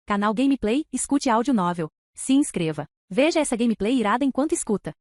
Canal Gameplay, escute áudio novel. Se inscreva. Veja essa gameplay irada enquanto escuta.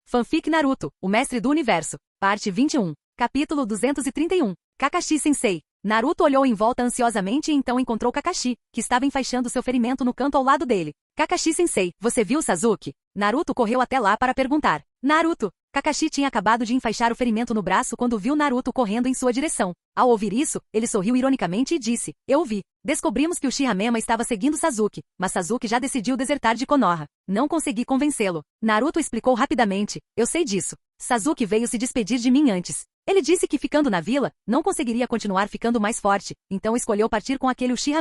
Fanfic Naruto, o mestre do universo. Parte 21. Capítulo 231. Kakashi Sensei. Naruto olhou em volta ansiosamente e então encontrou Kakashi, que estava enfaixando seu ferimento no canto ao lado dele. Kakashi Sensei, você viu Sasuke? Naruto correu até lá para perguntar. Naruto! Kakashi tinha acabado de enfaixar o ferimento no braço quando viu Naruto correndo em sua direção. Ao ouvir isso, ele sorriu ironicamente e disse, eu vi. Descobrimos que o Uchiha estava seguindo Sasuke, mas Sasuke já decidiu desertar de Konoha. Não consegui convencê-lo. Naruto explicou rapidamente, eu sei disso. Sasuke veio se despedir de mim antes. Ele disse que ficando na vila, não conseguiria continuar ficando mais forte, então escolheu partir com aquele Uchiha.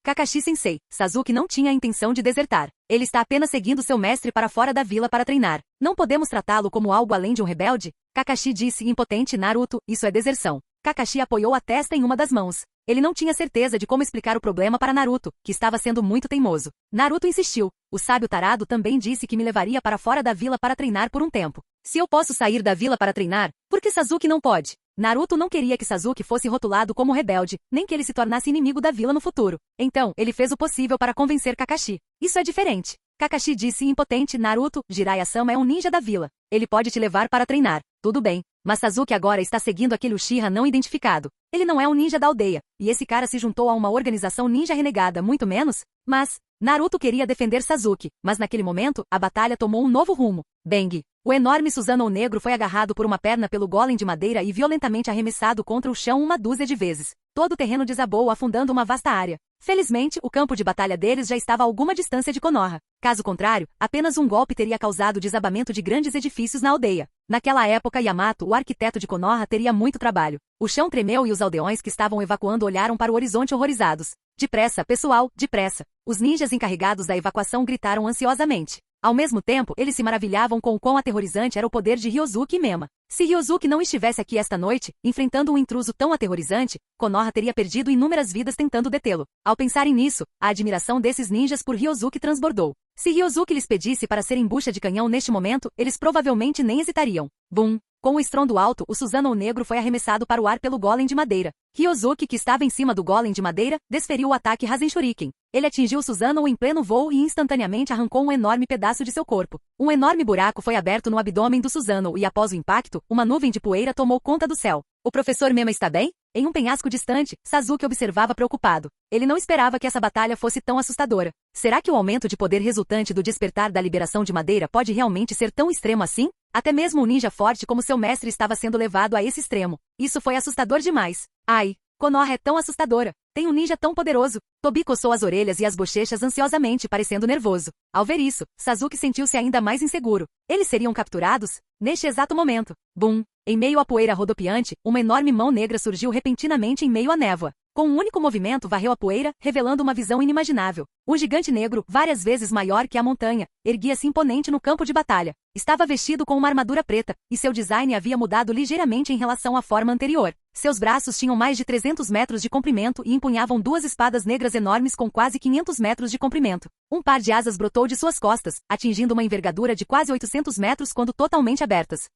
Kakashi Sensei, Sasuke não tinha a intenção de desertar. Ele está apenas seguindo seu mestre para fora da vila para treinar. Não podemos tratá-lo como algo além de um rebelde? Kakashi disse impotente Naruto, isso é deserção. Kakashi apoiou a testa em uma das mãos. Ele não tinha certeza de como explicar o problema para Naruto, que estava sendo muito teimoso. Naruto insistiu. O sábio tarado também disse que me levaria para fora da vila para treinar por um tempo. Se eu posso sair da vila para treinar, por que Sasuke não pode? Naruto não queria que Sasuke fosse rotulado como rebelde, nem que ele se tornasse inimigo da vila no futuro. Então, ele fez o possível para convencer Kakashi. Isso é diferente. Kakashi disse impotente Naruto, Jiraiya-sama é um ninja da vila. Ele pode te levar para treinar. Tudo bem. Mas Sasuke agora está seguindo aquele Uchiha não identificado. Ele não é um ninja da aldeia. E esse cara se juntou a uma organização ninja renegada, muito menos. Mas, Naruto queria defender Sasuke. Mas naquele momento, a batalha tomou um novo rumo. Bang! O enorme Susanoo negro foi agarrado por uma perna pelo golem de madeira e violentamente arremessado contra o chão uma dúzia de vezes. Todo o terreno desabou afundando uma vasta área. Felizmente, o campo de batalha deles já estava a alguma distância de Konoha. Caso contrário, apenas um golpe teria causado o desabamento de grandes edifícios na aldeia. Naquela época, Yamato, o arquiteto de Konoha, teria muito trabalho. O chão tremeu e os aldeões que estavam evacuando olharam para o horizonte horrorizados. Depressa, pessoal, depressa. Os ninjas encarregados da evacuação gritaram ansiosamente. Ao mesmo tempo, eles se maravilhavam com o quão aterrorizante era o poder de Ryosuke Mema. Se Ryosuke não estivesse aqui esta noite, enfrentando um intruso tão aterrorizante, Konoha teria perdido inúmeras vidas tentando detê-lo. Ao pensarem nisso, a admiração desses ninjas por Ryosuke transbordou. Se Ryosuke lhes pedisse para serem bucha de canhão neste momento, eles provavelmente nem hesitariam. Bum! Com um estrondo alto, o Susanoo negro foi arremessado para o ar pelo golem de madeira. Ryosuke, que estava em cima do golem de madeira, desferiu o ataque Rasen Shuriken. Ele atingiu Susanoo em pleno voo e instantaneamente arrancou um enorme pedaço de seu corpo. Um enorme buraco foi aberto no abdômen do Susanoo e após o impacto, uma nuvem de poeira tomou conta do céu. O professor Mema está bem? Em um penhasco distante, Sasuke observava preocupado. Ele não esperava que essa batalha fosse tão assustadora. Será que o aumento de poder resultante do despertar da liberação de madeira pode realmente ser tão extremo assim? Até mesmo um ninja forte como seu mestre estava sendo levado a esse extremo. Isso foi assustador demais. Ai, Konoha é tão assustadora. Tem um ninja tão poderoso. Tobi coçou as orelhas e as bochechas ansiosamente, parecendo nervoso. Ao ver isso, Sasuke sentiu-se ainda mais inseguro. Eles seriam capturados? Neste exato momento. Bum! Em meio à poeira rodopiante, uma enorme mão negra surgiu repentinamente em meio à névoa. Com um único movimento varreu a poeira, revelando uma visão inimaginável. Um gigante negro, várias vezes maior que a montanha, erguia-se imponente no campo de batalha. Estava vestido com uma armadura preta, e seu design havia mudado ligeiramente em relação à forma anterior. Seus braços tinham mais de 300 metros de comprimento e empunhavam duas espadas negras enormes com quase 500 metros de comprimento. Um par de asas brotou de suas costas, atingindo uma envergadura de quase 800 metros quando totalmente abertas.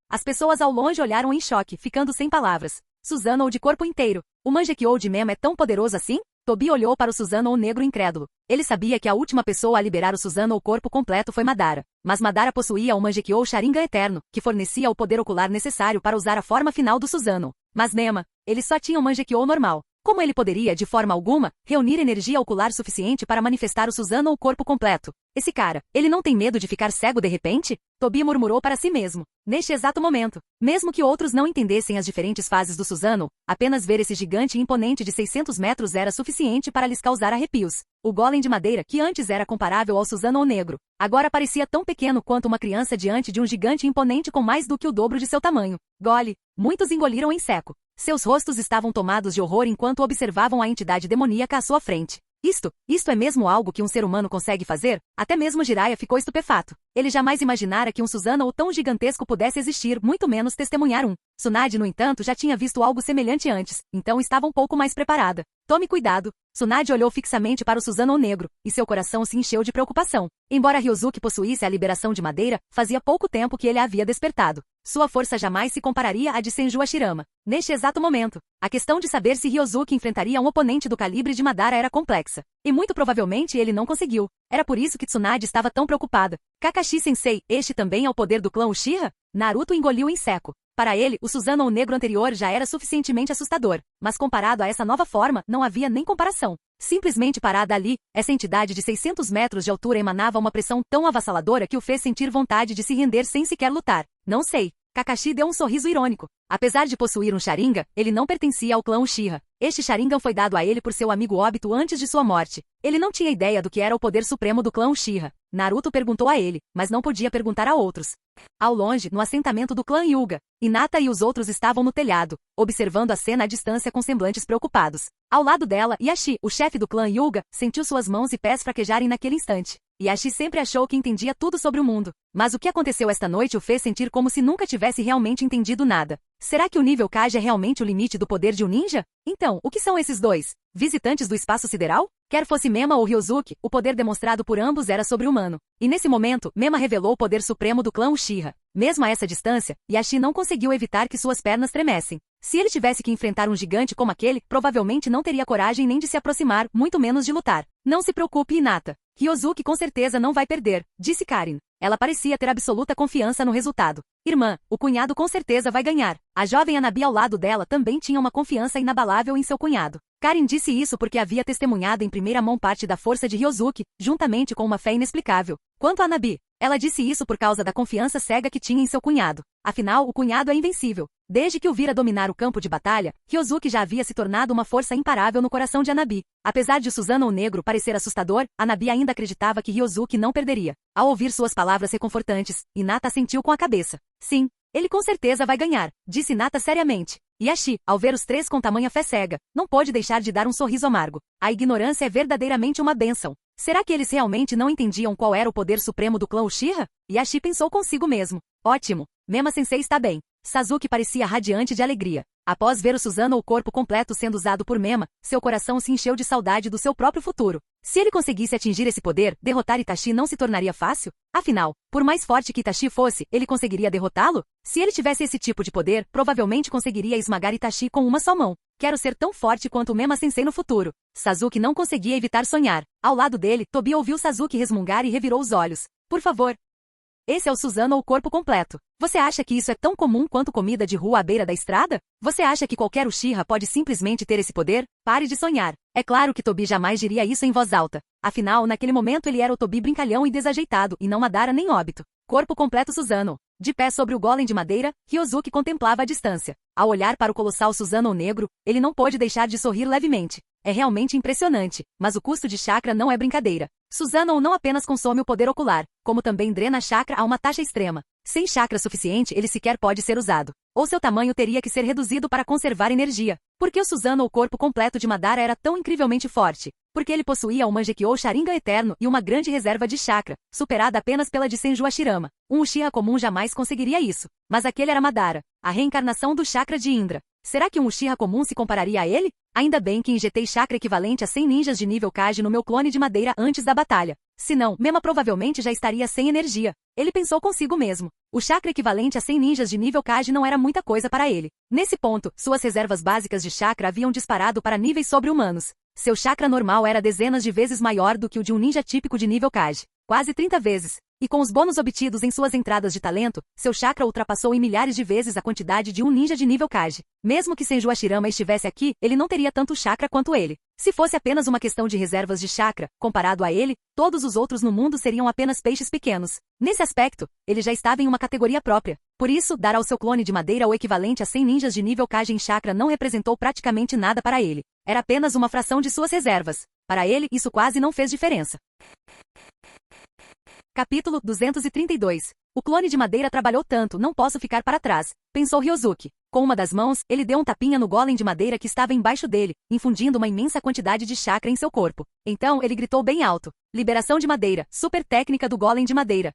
As pessoas ao longe olharam em choque, ficando sem palavras. Susanoo de corpo inteiro. O Mangekyou de Mema é tão poderoso assim? Tobi olhou para o Susanoo negro incrédulo. Ele sabia que a última pessoa a liberar o Susanoo corpo completo foi Madara. Mas Madara possuía o Mangekyou Sharingan eterno, que fornecia o poder ocular necessário para usar a forma final do Susanoo. Mas Mema, ele só tinha o Mangekyou normal. Como ele poderia, de forma alguma, reunir energia ocular suficiente para manifestar o Susanoo corpo completo? Esse cara, ele não tem medo de ficar cego de repente? Tobi murmurou para si mesmo. Neste exato momento, mesmo que outros não entendessem as diferentes fases do Susanoo, apenas ver esse gigante imponente de 600 metros era suficiente para lhes causar arrepios. O golem de madeira, que antes era comparável ao Susanoo negro, agora parecia tão pequeno quanto uma criança diante de um gigante imponente com mais do que o dobro de seu tamanho. Gole! Muitos engoliram em seco. Seus rostos estavam tomados de horror enquanto observavam a entidade demoníaca à sua frente. Isto é mesmo algo que um ser humano consegue fazer? Até mesmo Jiraiya ficou estupefato. Ele jamais imaginara que um Susanoo tão gigantesco pudesse existir, muito menos testemunhar um. Tsunade, no entanto, já tinha visto algo semelhante antes, então estava um pouco mais preparada. Tome cuidado. Tsunade olhou fixamente para o Susanoo negro, e seu coração se encheu de preocupação. Embora Ryosuke possuísse a liberação de madeira, fazia pouco tempo que ele a havia despertado. Sua força jamais se compararia à de Senju Hashirama. Neste exato momento, a questão de saber se Ryosuke enfrentaria um oponente do calibre de Madara era complexa. E muito provavelmente ele não conseguiu. Era por isso que Tsunade estava tão preocupada. Kakashi-sensei, este também é o poder do clã Uchiha? Naruto engoliu em seco. Para ele, o Susanoo negro anterior já era suficientemente assustador, mas comparado a essa nova forma, não havia nem comparação. Simplesmente parada ali, essa entidade de 600 metros de altura emanava uma pressão tão avassaladora que o fez sentir vontade de se render sem sequer lutar. Não sei. Kakashi deu um sorriso irônico. Apesar de possuir um Sharingan, ele não pertencia ao clã Uchiha. Este Sharingan foi dado a ele por seu amigo Obito antes de sua morte. Ele não tinha ideia do que era o poder supremo do clã Uchiha. Naruto perguntou a ele, mas não podia perguntar a outros. Ao longe, no assentamento do clã Hyuga, Hinata e os outros estavam no telhado, observando a cena à distância com semblantes preocupados. Ao lado dela, Yashi, o chefe do clã Hyuga, sentiu suas mãos e pés fraquejarem naquele instante. Yashi sempre achou que entendia tudo sobre o mundo, mas o que aconteceu esta noite o fez sentir como se nunca tivesse realmente entendido nada. Será que o nível Kage é realmente o limite do poder de um ninja? Então, o que são esses dois? Visitantes do espaço sideral? Quer fosse Mema ou Ryozuki, o poder demonstrado por ambos era sobre-humano. E nesse momento, Mema revelou o poder supremo do clã Uchiha. Mesmo a essa distância, Yashi não conseguiu evitar que suas pernas tremessem. Se ele tivesse que enfrentar um gigante como aquele, provavelmente não teria coragem nem de se aproximar, muito menos de lutar. Não se preocupe, Hinata. Ryozuki com certeza não vai perder, disse Karin. Ela parecia ter absoluta confiança no resultado. Irmã, o cunhado com certeza vai ganhar. A jovem Hanabi ao lado dela também tinha uma confiança inabalável em seu cunhado. Karin disse isso porque havia testemunhado em primeira mão parte da força de Ryozuki, juntamente com uma fé inexplicável. Quanto a Hanabi, ela disse isso por causa da confiança cega que tinha em seu cunhado. Afinal, o cunhado é invencível. Desde que o vira dominar o campo de batalha, Ryozuki já havia se tornado uma força imparável no coração de Hanabi. Apesar de Susanoo negro parecer assustador, Hanabi ainda acreditava que Ryozuki não perderia. Ao ouvir suas palavras reconfortantes, Hinata assentiu com a cabeça. Sim, ele com certeza vai ganhar, disse Hinata seriamente. Yashi, ao ver os três com tamanha fé cega, não pôde deixar de dar um sorriso amargo. A ignorância é verdadeiramente uma bênção. Será que eles realmente não entendiam qual era o poder supremo do clã Uchiha? Yashi pensou consigo mesmo. Ótimo, Mema-sensei está bem. Sasuke parecia radiante de alegria. Após ver o Susanoo o corpo completo sendo usado por Mema, seu coração se encheu de saudade do seu próprio futuro. Se ele conseguisse atingir esse poder, derrotar Itachi não se tornaria fácil? Afinal, por mais forte que Itachi fosse, ele conseguiria derrotá-lo? Se ele tivesse esse tipo de poder, provavelmente conseguiria esmagar Itachi com uma só mão. Quero ser tão forte quanto o Mema-sensei no futuro. Sasuke não conseguia evitar sonhar. Ao lado dele, Tobi ouviu Sasuke resmungar e revirou os olhos. Por favor. Esse é o Susanoo o corpo completo. Você acha que isso é tão comum quanto comida de rua à beira da estrada? Você acha que qualquer Uchiha pode simplesmente ter esse poder? Pare de sonhar. É claro que Tobi jamais diria isso em voz alta. Afinal, naquele momento ele era o Tobi brincalhão e desajeitado, e não Madara nem Obito. Corpo completo Susanoo. De pé sobre o golem de madeira, Ryozuki contemplava a distância. Ao olhar para o colossal Susanoo negro, ele não pôde deixar de sorrir levemente. É realmente impressionante, mas o custo de chakra não é brincadeira. Susanoo não apenas consome o poder ocular, como também drena chakra a uma taxa extrema. Sem chakra suficiente, ele sequer pode ser usado. Ou seu tamanho teria que ser reduzido para conservar energia. Por que o Susanoo o corpo completo de Madara era tão incrivelmente forte? Porque ele possuía o Mangekyou Sharingan eterno e uma grande reserva de chakra, superada apenas pela de Senju Hashirama. Um Uchiha comum jamais conseguiria isso. Mas aquele era Madara, a reencarnação do chakra de Indra. Será que um Uchiha comum se compararia a ele? Ainda bem que injetei chakra equivalente a 100 ninjas de nível Kage no meu clone de madeira antes da batalha. Senão, Mema provavelmente já estaria sem energia. Ele pensou consigo mesmo. O chakra equivalente a 100 ninjas de nível Kage não era muita coisa para ele. Nesse ponto, suas reservas básicas de chakra haviam disparado para níveis sobre-humanos. Seu chakra normal era dezenas de vezes maior do que o de um ninja típico de nível Kage. Quase 30 vezes. E com os bônus obtidos em suas entradas de talento, seu chakra ultrapassou em milhares de vezes a quantidade de um ninja de nível Kage. Mesmo que Senju Hashirama estivesse aqui, ele não teria tanto chakra quanto ele. Se fosse apenas uma questão de reservas de chakra, comparado a ele, todos os outros no mundo seriam apenas peixes pequenos. Nesse aspecto, ele já estava em uma categoria própria. Por isso, dar ao seu clone de madeira o equivalente a 100 ninjas de nível Kage em chakra não representou praticamente nada para ele. Era apenas uma fração de suas reservas. Para ele, isso quase não fez diferença. Capítulo 232. O clone de madeira trabalhou tanto, não posso ficar para trás, pensou Ryozuki. Com uma das mãos, ele deu um tapinha no golem de madeira que estava embaixo dele, infundindo uma imensa quantidade de chakra em seu corpo. Então, ele gritou bem alto. Liberação de madeira, super técnica do golem de madeira.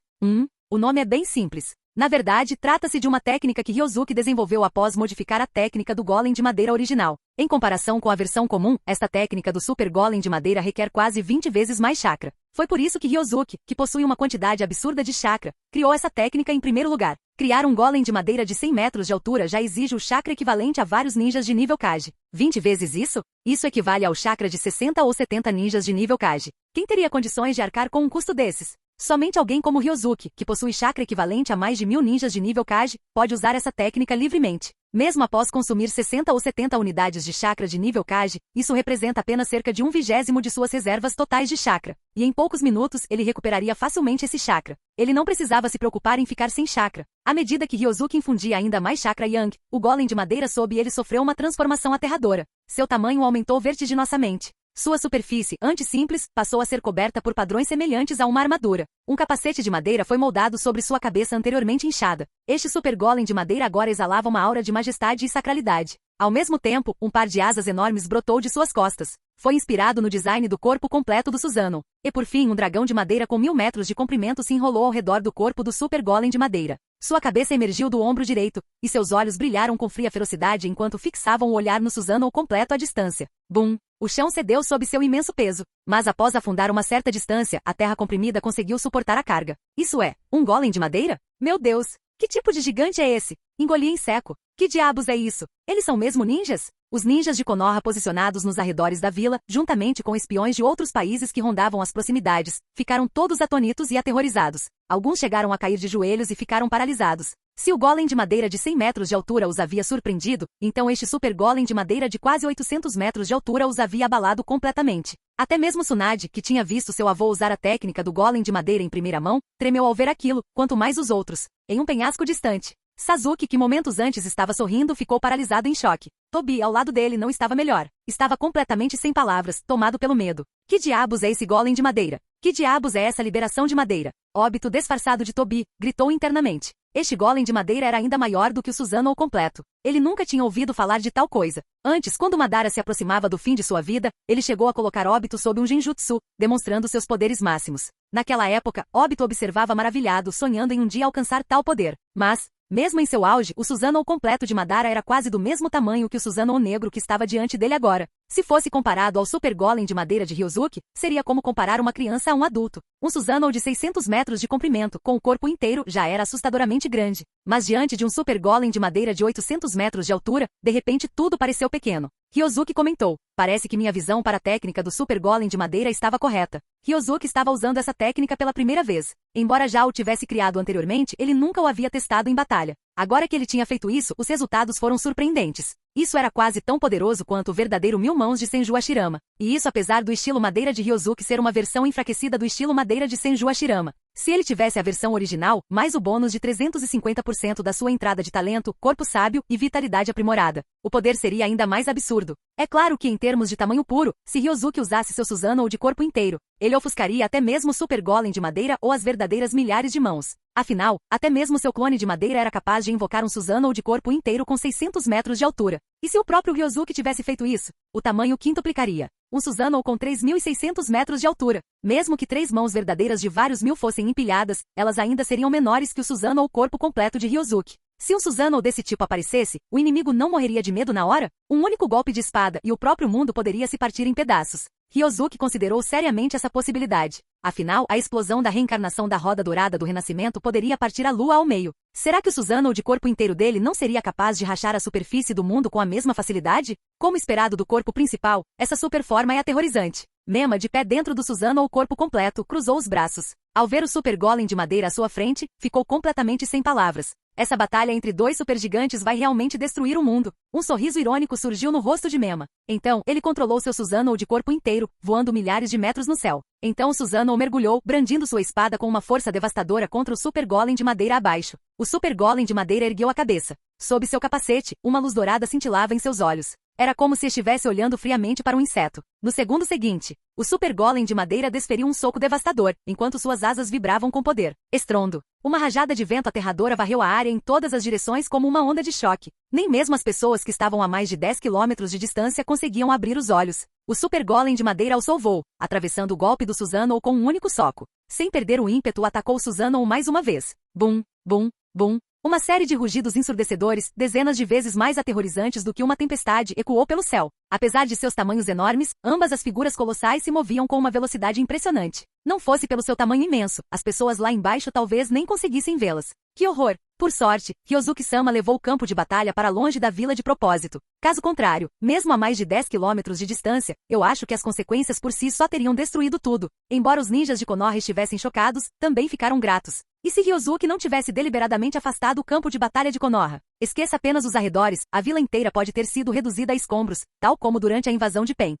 O nome é bem simples. Na verdade, trata-se de uma técnica que Ryozuki desenvolveu após modificar a técnica do golem de madeira original. Em comparação com a versão comum, esta técnica do super golem de madeira requer quase 20 vezes mais chakra. Foi por isso que Ryozuki, que possui uma quantidade absurda de chakra, criou essa técnica em primeiro lugar. Criar um golem de madeira de 100 metros de altura já exige o chakra equivalente a vários ninjas de nível Kage. 20 vezes isso? Isso equivale ao chakra de 60 ou 70 ninjas de nível Kage. Quem teria condições de arcar com um custo desses? Somente alguém como Ryozuki, que possui chakra equivalente a mais de 1000 ninjas de nível Kage, pode usar essa técnica livremente. Mesmo após consumir 60 ou 70 unidades de chakra de nível Kage, isso representa apenas cerca de 1/20 de suas reservas totais de chakra. E em poucos minutos ele recuperaria facilmente esse chakra. Ele não precisava se preocupar em ficar sem chakra. À medida que Ryozuki infundia ainda mais chakra Yang, o golem de madeira sob ele sofreu uma transformação aterradora. Seu tamanho aumentou vertiginosamente. Sua superfície, antes simples, passou a ser coberta por padrões semelhantes a uma armadura. Um capacete de madeira foi moldado sobre sua cabeça anteriormente inchada. Este super golem de madeira agora exalava uma aura de majestade e sacralidade. Ao mesmo tempo, um par de asas enormes brotou de suas costas. Foi inspirado no design do corpo completo do Susanoo. E por fim, um dragão de madeira com 1000 metros de comprimento se enrolou ao redor do corpo do super golem de madeira. Sua cabeça emergiu do ombro direito, e seus olhos brilharam com fria ferocidade enquanto fixavam o olhar no Susanoo completo à distância. Bum! O chão cedeu sob seu imenso peso, mas após afundar uma certa distância, a terra comprimida conseguiu suportar a carga. Isso é, um golem de madeira? Meu Deus! Que tipo de gigante é esse? Engoli em seco. Que diabos é isso? Eles são mesmo ninjas? Os ninjas de Konoha posicionados nos arredores da vila, juntamente com espiões de outros países que rondavam as proximidades, ficaram todos atônitos e aterrorizados. Alguns chegaram a cair de joelhos e ficaram paralisados. Se o golem de madeira de 100 metros de altura os havia surpreendido, então este super golem de madeira de quase 800 metros de altura os havia abalado completamente. Até mesmo Tsunade, que tinha visto seu avô usar a técnica do golem de madeira em primeira mão, tremeu ao ver aquilo, quanto mais os outros. Em um penhasco distante, Sasuke, que momentos antes estava sorrindo, ficou paralisado em choque. Tobi, ao lado dele, não estava melhor. Estava completamente sem palavras, tomado pelo medo. Que diabos é esse golem de madeira? Que diabos é essa liberação de madeira? Óbito disfarçado de Tobi, gritou internamente. Este golem de madeira era ainda maior do que o Susanoo completo. Ele nunca tinha ouvido falar de tal coisa. Antes, quando Madara se aproximava do fim de sua vida, ele chegou a colocar Obito sob um genjutsu, demonstrando seus poderes máximos. Naquela época, Obito observava maravilhado, sonhando em um dia alcançar tal poder. Mas, mesmo em seu auge, o Susanoo completo de Madara era quase do mesmo tamanho que o Susanoo negro que estava diante dele agora. Se fosse comparado ao super golem de madeira de Ryozuki, seria como comparar uma criança a um adulto. Um Susanoo de 600 metros de comprimento, com o corpo inteiro, já era assustadoramente grande. Mas diante de um super golem de madeira de 800 metros de altura, de repente tudo pareceu pequeno. Ryozuki comentou, parece que minha visão para a técnica do super golem de madeira estava correta. Ryozuki estava usando essa técnica pela primeira vez. Embora já o tivesse criado anteriormente, ele nunca o havia testado em batalha. Agora que ele tinha feito isso, os resultados foram surpreendentes. Isso era quase tão poderoso quanto o verdadeiro 1000 mãos de Senju Hashirama. E isso apesar do estilo madeira de Ryozuki ser uma versão enfraquecida do estilo madeira de Senju Hashirama. Se ele tivesse a versão original, mais o bônus de 350% da sua entrada de talento, corpo sábio e vitalidade aprimorada, o poder seria ainda mais absurdo. É claro que em termos de tamanho puro, se Ryozuki usasse seu Susanoo de corpo inteiro, ele ofuscaria até mesmo o super golem de madeira ou as verdadeiras milhares de mãos. Afinal, até mesmo seu clone de madeira era capaz de invocar um Susanoo de corpo inteiro com 600 metros de altura. E se o próprio Ryozuki tivesse feito isso, o tamanho quintuplicaria. Um Susanoo com 3.600 metros de altura. Mesmo que 3 mãos verdadeiras de vários mil fossem empilhadas, elas ainda seriam menores que o Susanoo corpo completo de Ryozuki. Se um Susanoo desse tipo aparecesse, o inimigo não morreria de medo na hora? Um único golpe de espada e o próprio mundo poderia se partir em pedaços. Ryozuki considerou seriamente essa possibilidade. Afinal, a explosão da reencarnação da Roda Dourada do Renascimento poderia partir a lua ao meio. Será que o Susanoo de corpo inteiro dele não seria capaz de rachar a superfície do mundo com a mesma facilidade? Como esperado do corpo principal, essa super forma é aterrorizante. Mema, de pé dentro do Susanoo corpo completo, cruzou os braços. Ao ver o super golem de madeira à sua frente, ficou completamente sem palavras. Essa batalha entre dois supergigantes vai realmente destruir o mundo. Um sorriso irônico surgiu no rosto de Mema. Então, ele controlou seu Susanoo de corpo inteiro, voando milhares de metros no céu. Então Susanoo mergulhou, brandindo sua espada com uma força devastadora contra o super golem de madeira abaixo. O super golem de madeira ergueu a cabeça. Sob seu capacete, uma luz dourada cintilava em seus olhos. Era como se estivesse olhando friamente para um inseto. No segundo seguinte, o super golem de madeira desferiu um soco devastador, enquanto suas asas vibravam com poder. Estrondo. Uma rajada de vento aterradora varreu a área em todas as direções como uma onda de choque. Nem mesmo as pessoas que estavam a mais de 10 quilômetros de distância conseguiam abrir os olhos. O super golem de madeira alçou voo, atravessando o golpe do Susanoo com um único soco. Sem perder o ímpeto, atacou Susanoo mais uma vez. Bum, bum, bum. Uma série de rugidos ensurdecedores, dezenas de vezes mais aterrorizantes do que uma tempestade, ecoou pelo céu. Apesar de seus tamanhos enormes, ambas as figuras colossais se moviam com uma velocidade impressionante. Não fosse pelo seu tamanho imenso, as pessoas lá embaixo talvez nem conseguissem vê-las. Que horror! Por sorte, Ryozuki-sama levou o campo de batalha para longe da vila de propósito. Caso contrário, mesmo a mais de 10 quilômetros de distância, eu acho que as consequências por si só teriam destruído tudo. Embora os ninjas de Konoha estivessem chocados, também ficaram gratos. E se Ryozuki não tivesse deliberadamente afastado o campo de batalha de Konoha? Esqueça apenas os arredores, a vila inteira pode ter sido reduzida a escombros, tal como durante a invasão de Pen.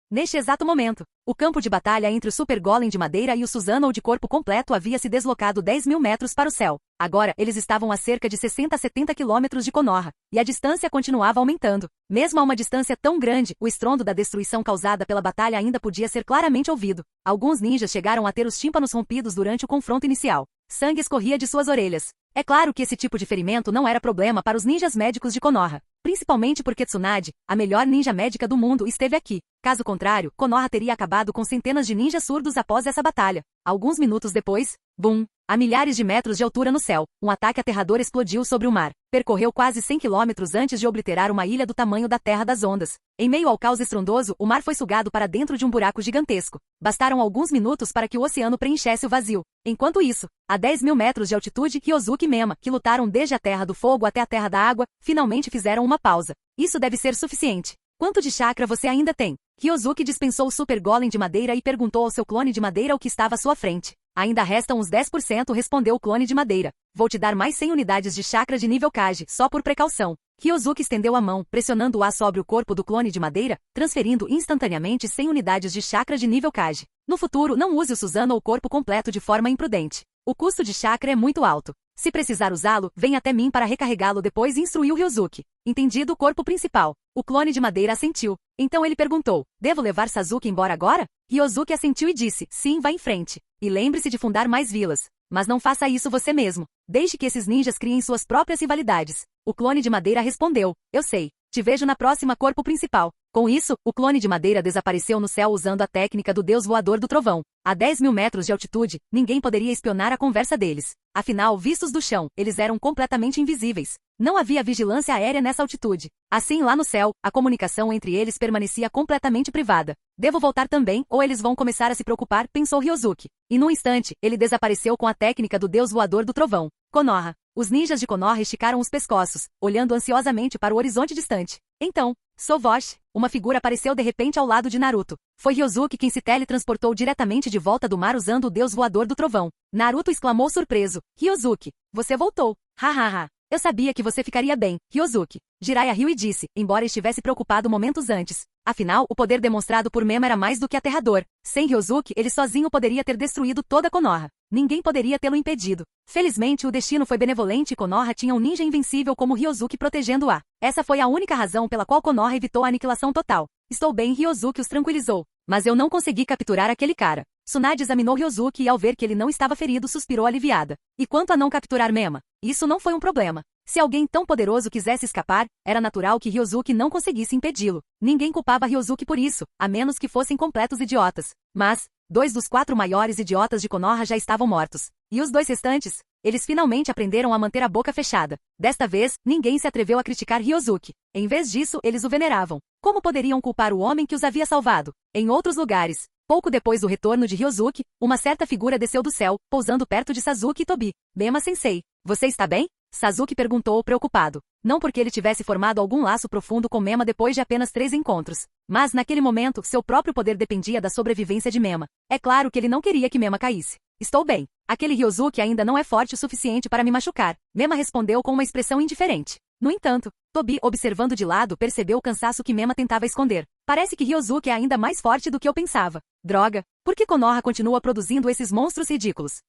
Neste exato momento, o campo de batalha entre o Super Golem de madeira e o Susanoo de corpo completo havia se deslocado 10.000 metros para o céu. Agora, eles estavam a cerca de 60 a 70 quilômetros de Konoha, e a distância continuava aumentando. Mesmo a uma distância tão grande, o estrondo da destruição causada pela batalha ainda podia ser claramente ouvido. Alguns ninjas chegaram a ter os tímpanos rompidos durante o confronto inicial. Sangue escorria de suas orelhas. É claro que esse tipo de ferimento não era problema para os ninjas médicos de Konoha, principalmente porque Tsunade, a melhor ninja médica do mundo, esteve aqui. Caso contrário, Konoha teria acabado com centenas de ninjas surdos após essa batalha. Alguns minutos depois, bum! A milhares de metros de altura no céu, um ataque aterrador explodiu sobre o mar. Percorreu quase 100 quilômetros antes de obliterar uma ilha do tamanho da Terra das Ondas. Em meio ao caos estrondoso, o mar foi sugado para dentro de um buraco gigantesco. Bastaram alguns minutos para que o oceano preenchesse o vazio. Enquanto isso, a 10.000 metros de altitude, Ryozuki e Mema, que lutaram desde a Terra do Fogo até a Terra da Água, finalmente fizeram uma pausa. Isso deve ser suficiente. Quanto de chakra você ainda tem? Ryozuki dispensou o Super Golem de madeira e perguntou ao seu clone de madeira o que estava à sua frente. Ainda restam uns 10%, respondeu o clone de madeira. Vou te dar mais 100 unidades de chakra de nível Kage, só por precaução. Ryozuki estendeu a mão, pressionando-a sobre o corpo do clone de madeira, transferindo instantaneamente 100 unidades de chakra de nível Kage. No futuro, não use o Susanoo ou corpo completo de forma imprudente. O custo de chakra é muito alto. Se precisar usá-lo, venha até mim para recarregá-lo depois, instruiu Ryozuki. Entendido o corpo principal. O clone de madeira assentiu. Então ele perguntou, devo levar Sasuke embora agora? Ryozuki assentiu e disse, sim, vá em frente. E lembre-se de fundar mais vilas. Mas não faça isso você mesmo. Deixe que esses ninjas criem suas próprias rivalidades. O clone de madeira respondeu, eu sei. Te vejo na próxima corpo principal. Com isso, o clone de madeira desapareceu no céu usando a técnica do deus voador do trovão. A 10.000 metros de altitude, ninguém poderia espionar a conversa deles. Afinal, vistos do chão, eles eram completamente invisíveis. Não havia vigilância aérea nessa altitude. Assim, lá no céu, a comunicação entre eles permanecia completamente privada. Devo voltar também, ou eles vão começar a se preocupar, pensou Ryozuki. E num instante, ele desapareceu com a técnica do deus voador do trovão. Konoha. Os ninjas de Konoha esticaram os pescoços, olhando ansiosamente para o horizonte distante. Então, Sovoshi, uma figura apareceu de repente ao lado de Naruto. Foi Ryozuki quem se teletransportou diretamente de volta do mar usando o deus voador do trovão. Naruto exclamou surpreso. Ryozuki, você voltou. Hahaha. Eu sabia que você ficaria bem, Ryozuki. Jiraiya riu e disse, embora estivesse preocupado momentos antes. Afinal, o poder demonstrado por Mema era mais do que aterrador. Sem Ryozuki, ele sozinho poderia ter destruído toda Konoha. Ninguém poderia tê-lo impedido. Felizmente, o destino foi benevolente e Konoha tinha um ninja invencível como Ryozuki protegendo-a. Essa foi a única razão pela qual Konoha evitou a aniquilação total. Estou bem, Ryozuki os tranquilizou. Mas eu não consegui capturar aquele cara. Tsunade examinou Ryozuki e ao ver que ele não estava ferido suspirou aliviada. E quanto a não capturar Mema? Isso não foi um problema. Se alguém tão poderoso quisesse escapar, era natural que Ryozuki não conseguisse impedi-lo. Ninguém culpava Ryozuki por isso, a menos que fossem completos idiotas. Mas, 2 dos 4 maiores idiotas de Konoha já estavam mortos. E os 2 restantes? Eles finalmente aprenderam a manter a boca fechada. Desta vez, ninguém se atreveu a criticar Ryozuki. Em vez disso, eles o veneravam. Como poderiam culpar o homem que os havia salvado? Em outros lugares, pouco depois do retorno de Ryozuki, uma certa figura desceu do céu, pousando perto de Sasuke e Tobi. Mema-sensei, você está bem? Sasuke perguntou preocupado. Não porque ele tivesse formado algum laço profundo com Mema depois de apenas 3 encontros. Mas naquele momento, seu próprio poder dependia da sobrevivência de Mema. É claro que ele não queria que Mema caísse. Estou bem. Aquele Ryozuki ainda não é forte o suficiente para me machucar. Mema respondeu com uma expressão indiferente. No entanto, Tobi, observando de lado, percebeu o cansaço que Mema tentava esconder. Parece que Ryozuki é ainda mais forte do que eu pensava. Droga, por que Konoha continua produzindo esses monstros ridículos?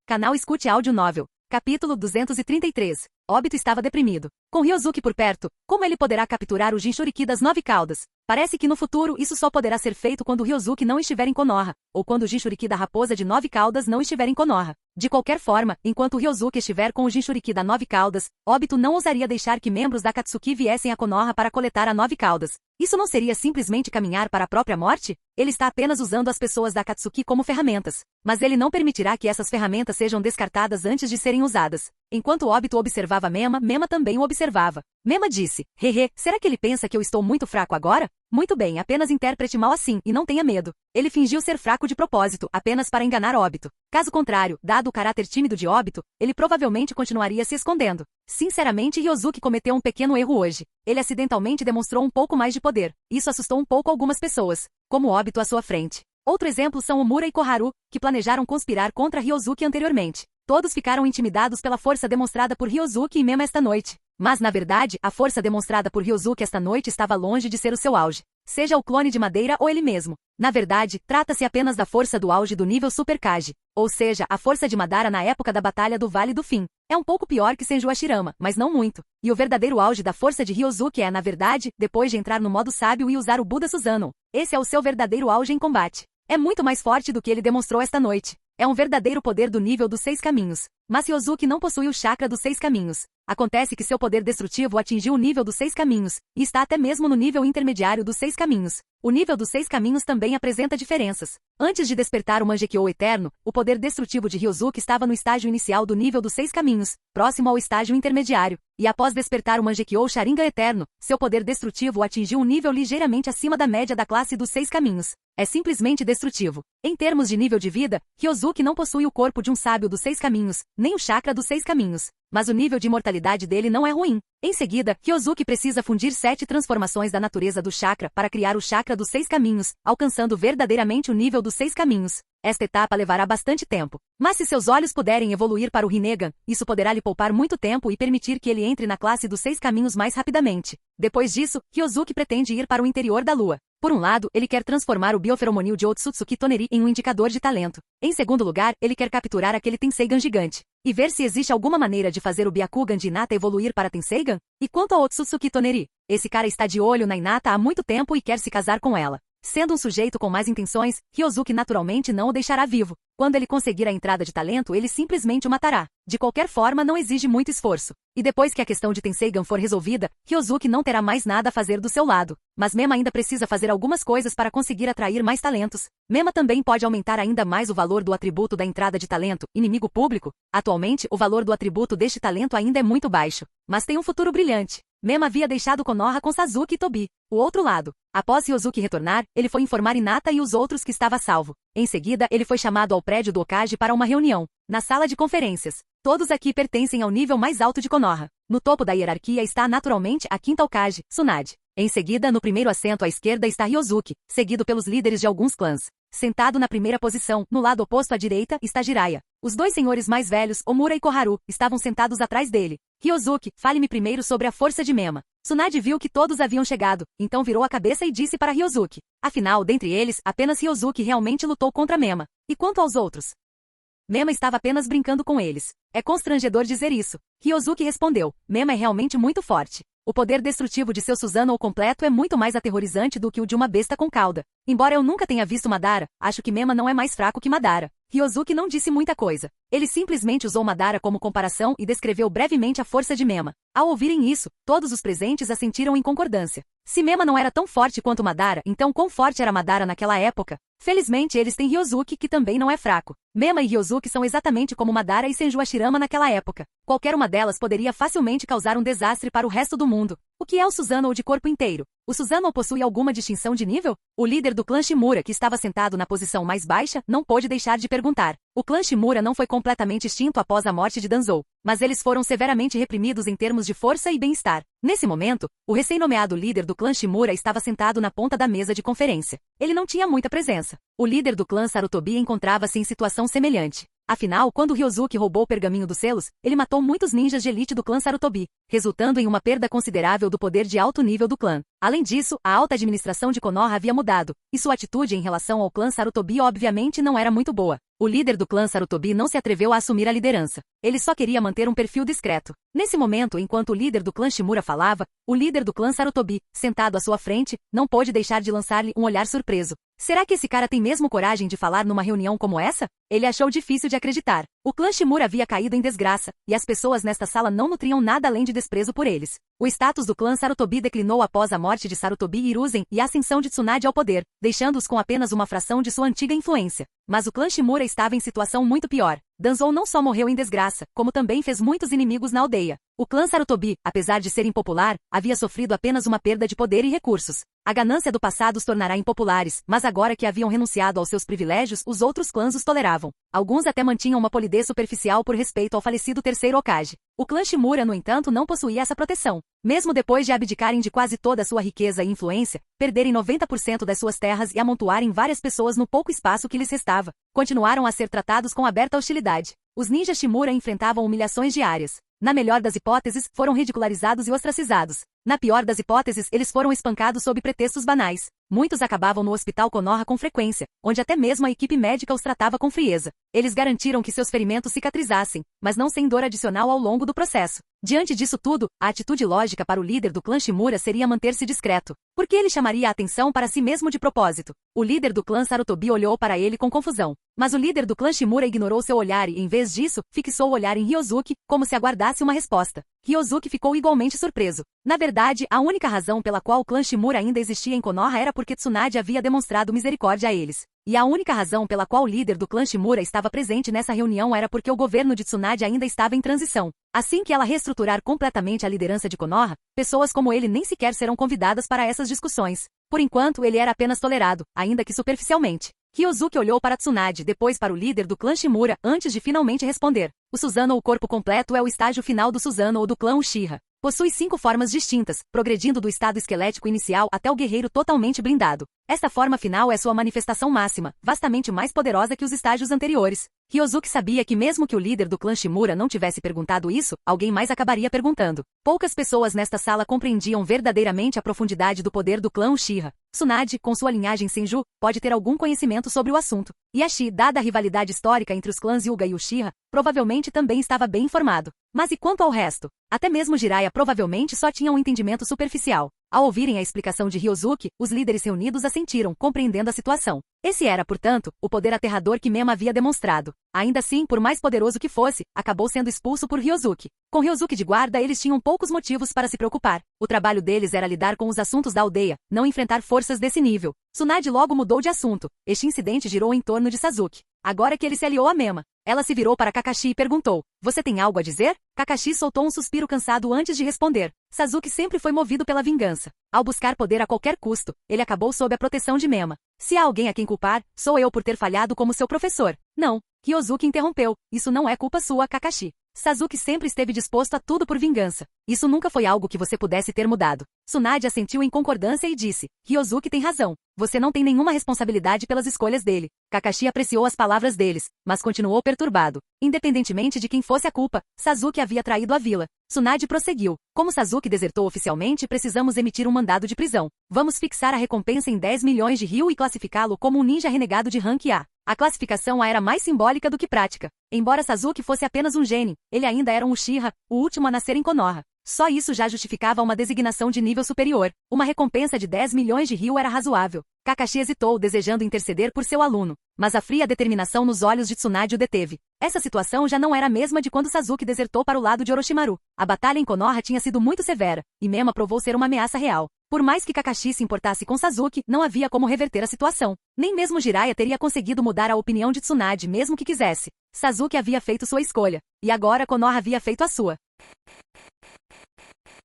Canal Escute Áudio Novel. Capítulo 233. Obito estava deprimido. Com Ryozuki por perto, como ele poderá capturar o Jinchuriki das 9 caudas? Parece que no futuro isso só poderá ser feito quando Ryozuki não estiver em Konoha, ou quando o Jinchuriki da raposa de 9 caudas não estiver em Konoha. De qualquer forma, enquanto Ryozuki estiver com o Jinchuriki da 9 caudas, Obito não ousaria deixar que membros da Akatsuki viessem a Konoha para coletar a 9 caudas. Isso não seria simplesmente caminhar para a própria morte? Ele está apenas usando as pessoas da Akatsuki como ferramentas. Mas ele não permitirá que essas ferramentas sejam descartadas antes de serem usadas. Enquanto Obito observava observava Mema, Mema também o observava. Mema disse, hehe, será que ele pensa que eu estou muito fraco agora? Muito bem, apenas interprete mal assim, e não tenha medo. Ele fingiu ser fraco de propósito, apenas para enganar Obito. Caso contrário, dado o caráter tímido de Obito, ele provavelmente continuaria se escondendo. Sinceramente, Ryozuki cometeu um pequeno erro hoje. Ele acidentalmente demonstrou um pouco mais de poder. Isso assustou um pouco algumas pessoas, como Obito à sua frente. Outro exemplo são Omura e Koharu, que planejaram conspirar contra Ryozuki anteriormente. Todos ficaram intimidados pela força demonstrada por Ryozuki e Mema esta noite. Mas, na verdade, a força demonstrada por Ryozuki esta noite estava longe de ser o seu auge. Seja o clone de Madeira ou ele mesmo. Na verdade, trata-se apenas da força do auge do nível Super Kage. Ou seja, a força de Madara na época da Batalha do Vale do Fim. É um pouco pior que Senju Hashirama, mas não muito. E o verdadeiro auge da força de Ryozuki é, na verdade, depois de entrar no modo sábio e usar o Buda Susanoo. Esse é o seu verdadeiro auge em combate. É muito mais forte do que ele demonstrou esta noite. É um verdadeiro poder do nível dos 6 caminhos. Mas Ryozuki não possui o chakra dos 6 caminhos. Acontece que seu poder destrutivo atingiu o nível dos 6 caminhos, e está até mesmo no nível intermediário dos 6 caminhos. O nível dos 6 caminhos também apresenta diferenças. Antes de despertar o Mangekyou Eterno, o poder destrutivo de Ryozuki estava no estágio inicial do nível dos 6 caminhos, próximo ao estágio intermediário. E após despertar o Mangekyou Sharingan Eterno, seu poder destrutivo atingiu um nível ligeiramente acima da média da classe dos 6 caminhos. É simplesmente destrutivo. Em termos de nível de vida, Ryozuki não possui o corpo de um sábio dos 6 caminhos, nem o chakra dos 6 caminhos. Mas o nível de imortalidade dele não é ruim. Em seguida, Ryozuki precisa fundir 7 transformações da natureza do chakra para criar o chakra dos 6 caminhos, alcançando verdadeiramente o nível dos 6 caminhos. Esta etapa levará bastante tempo. Mas se seus olhos puderem evoluir para o Rinnegan, isso poderá lhe poupar muito tempo e permitir que ele entre na classe dos 6 caminhos mais rapidamente. Depois disso, Ryozuki pretende ir para o interior da lua. Por um lado, ele quer transformar o bioferomonil de Otsutsuki Toneri em um indicador de talento. Em segundo lugar, ele quer capturar aquele Tenseigan gigante. E ver se existe alguma maneira de fazer o Byakugan de Hinata evoluir para Tenseigan? E quanto ao Otsutsuki Toneri? Esse cara está de olho na Hinata há muito tempo e quer se casar com ela. Sendo um sujeito com más intenções, Ryozuki naturalmente não o deixará vivo. Quando ele conseguir a entrada de talento, ele simplesmente o matará. De qualquer forma, não exige muito esforço. E depois que a questão de Tenseigan for resolvida, Ryozuki não terá mais nada a fazer do seu lado. Mas Mema ainda precisa fazer algumas coisas para conseguir atrair mais talentos. Mema também pode aumentar ainda mais o valor do atributo da entrada de talento, inimigo público. Atualmente, o valor do atributo deste talento ainda é muito baixo. Mas tem um futuro brilhante. Mema havia deixado Konoha com Sasuke e Tobi. O outro lado. Após Ryozuki retornar, ele foi informar Hinata e os outros que estava salvo. Em seguida, ele foi chamado ao prédio do Hokage para uma reunião. Na sala de conferências. Todos aqui pertencem ao nível mais alto de Konoha. No topo da hierarquia está naturalmente a quinta Hokage, Tsunade. Em seguida, no primeiro assento à esquerda está Ryozuki, seguido pelos líderes de alguns clãs. Sentado na primeira posição, no lado oposto à direita, está Jiraiya. Os dois senhores mais velhos, Omura e Koharu, estavam sentados atrás dele. Ryozuki, fale-me primeiro sobre a força de Mema. Tsunade viu que todos haviam chegado, então virou a cabeça e disse para Ryozuki. Afinal, dentre eles, apenas Ryozuki realmente lutou contra Mema. E quanto aos outros? Mema estava apenas brincando com eles. É constrangedor dizer isso. Ryozuki respondeu. Mema é realmente muito forte. O poder destrutivo de seu Susanoo completo é muito mais aterrorizante do que o de uma besta com cauda. Embora eu nunca tenha visto Madara, acho que Mema não é mais fraco que Madara. Ryozuki não disse muita coisa. Ele simplesmente usou Madara como comparação e descreveu brevemente a força de Mema. Ao ouvirem isso, todos os presentes assentiram em concordância. Se Mema não era tão forte quanto Madara, então quão forte era Madara naquela época? Felizmente eles têm Ryozuki, que também não é fraco. Mema e Ryozuki são exatamente como Madara e Senju Hashirama naquela época. Qualquer uma delas poderia facilmente causar um desastre para o resto do mundo. O que é o Susanoo de corpo inteiro? O Susanoo possui alguma distinção de nível? O líder do clã Shimura, que estava sentado na posição mais baixa, não pôde deixar de perguntar. O clã Shimura não foi completamente extinto após a morte de Danzou, mas eles foram severamente reprimidos em termos de força e bem-estar. Nesse momento, o recém-nomeado líder do clã Shimura estava sentado na ponta da mesa de conferência. Ele não tinha muita presença. O líder do clã Sarutobi encontrava-se em situação semelhante. Afinal, quando Ryozuki roubou o pergaminho dos selos, ele matou muitos ninjas de elite do clã Sarutobi, resultando em uma perda considerável do poder de alto nível do clã. Além disso, a alta administração de Konoha havia mudado, e sua atitude em relação ao clã Sarutobi obviamente não era muito boa. O líder do clã Sarutobi não se atreveu a assumir a liderança. Ele só queria manter um perfil discreto. Nesse momento, enquanto o líder do clã Shimura falava, o líder do clã Sarutobi, sentado à sua frente, não pôde deixar de lançar-lhe um olhar surpreso. Será que esse cara tem mesmo coragem de falar numa reunião como essa? Ele achou difícil de acreditar. O clã Shimura havia caído em desgraça, e as pessoas nesta sala não nutriam nada além de desprezo por eles. O status do clã Sarutobi declinou após a morte morte de Sarutobi e Hiruzen e a ascensão de Tsunade ao poder, deixando-os com apenas uma fração de sua antiga influência. Mas o clã Shimura estava em situação muito pior. Danzou não só morreu em desgraça, como também fez muitos inimigos na aldeia. O clã Sarutobi, apesar de ser impopular, havia sofrido apenas uma perda de poder e recursos. A ganância do passado os tornará impopulares, mas agora que haviam renunciado aos seus privilégios, os outros clãs os toleravam. Alguns até mantinham uma polidez superficial por respeito ao falecido terceiro Hokage. O clã Shimura, no entanto, não possuía essa proteção. Mesmo depois de abdicarem de quase toda a sua riqueza e influência, perderem 90% das suas terras e amontoarem várias pessoas no pouco espaço que lhes restava, continuaram a ser tratados com aberta hostilidade. Os ninjas Shimura enfrentavam humilhações diárias. Na melhor das hipóteses, foram ridicularizados e ostracizados. Na pior das hipóteses, eles foram espancados sob pretextos banais. Muitos acabavam no hospital Konoha com frequência, onde até mesmo a equipe médica os tratava com frieza. Eles garantiram que seus ferimentos cicatrizassem, mas não sem dor adicional ao longo do processo. Diante disso tudo, a atitude lógica para o líder do clã Shimura seria manter-se discreto. Porque ele chamaria a atenção para si mesmo de propósito. O líder do clã Sarutobi olhou para ele com confusão. Mas o líder do clã Shimura ignorou seu olhar e, em vez disso, fixou o olhar em Ryozuki, como se aguardasse uma resposta. Ryozuki ficou igualmente surpreso. Na verdade, a única razão pela qual o clã Shimura ainda existia em Konoha era porque Tsunade havia demonstrado misericórdia a eles. E a única razão pela qual o líder do clã Shimura estava presente nessa reunião era porque o governo de Tsunade ainda estava em transição. Assim que ela reestruturar completamente a liderança de Konoha, pessoas como ele nem sequer serão convidadas para essas discussões. Por enquanto, ele era apenas tolerado, ainda que superficialmente. Ryozuki olhou para Tsunade, depois para o líder do clã Shimura, antes de finalmente responder. O Susanoo ou corpo completo é o estágio final do Susanoo ou do clã Uchiha. Possui 5 formas distintas, progredindo do estado esquelético inicial até o guerreiro totalmente blindado. Esta forma final é sua manifestação máxima, vastamente mais poderosa que os estágios anteriores. Ryozuki sabia que mesmo que o líder do clã Shimura não tivesse perguntado isso, alguém mais acabaria perguntando. Poucas pessoas nesta sala compreendiam verdadeiramente a profundidade do poder do clã Uchiha. Tsunade, com sua linhagem Senju, pode ter algum conhecimento sobre o assunto. Yashi, dada a rivalidade histórica entre os clãs Hyuga e Uchiha, provavelmente também estava bem informado. Mas e quanto ao resto? Até mesmo Jiraiya provavelmente só tinha um entendimento superficial. Ao ouvirem a explicação de Ryozuki, os líderes reunidos assentiram, compreendendo a situação. Esse era, portanto, o poder aterrador que Mema havia demonstrado. Ainda assim, por mais poderoso que fosse, acabou sendo expulso por Ryozuki. Com Ryozuki de guarda, eles tinham poucos motivos para se preocupar. O trabalho deles era lidar com os assuntos da aldeia, não enfrentar forças desse nível. Tsunade logo mudou de assunto. Este incidente girou em torno de Sasuke. Agora que ele se aliou a Mema, ela se virou para Kakashi e perguntou: "Você tem algo a dizer?" Kakashi soltou um suspiro cansado antes de responder. Sasuke sempre foi movido pela vingança. Ao buscar poder a qualquer custo, ele acabou sob a proteção de Mema. Se há alguém a quem culpar, sou eu por ter falhado como seu professor. Não. Ryozuki interrompeu. Isso não é culpa sua, Kakashi. Sasuke sempre esteve disposto a tudo por vingança. Isso nunca foi algo que você pudesse ter mudado. Tsunade assentiu em concordância e disse: Ryozuki tem razão. Você não tem nenhuma responsabilidade pelas escolhas dele. Kakashi apreciou as palavras deles, mas continuou perturbado. Independentemente de quem fosse a culpa, Sasuke havia traído a vila. Tsunade prosseguiu: como Sasuke desertou oficialmente, precisamos emitir um mandado de prisão. Vamos fixar a recompensa em 10 milhões de ryu e classificá-lo como um ninja renegado de rank A. A classificação A era mais simbólica do que prática. Embora Sasuke fosse apenas um genin, ele ainda era um Uchiha, o último a nascer em Konoha. Só isso já justificava uma designação de nível superior. Uma recompensa de 10 milhões de ryu era razoável. Kakashi hesitou, desejando interceder por seu aluno, mas a fria determinação nos olhos de Tsunade o deteve. Essa situação já não era a mesma de quando Sasuke desertou para o lado de Orochimaru. A batalha em Konoha tinha sido muito severa, e Mema provou ser uma ameaça real. Por mais que Kakashi se importasse com Sasuke, não havia como reverter a situação. Nem mesmo Jiraiya teria conseguido mudar a opinião de Tsunade mesmo que quisesse. Sasuke havia feito sua escolha, e agora Konoha havia feito a sua.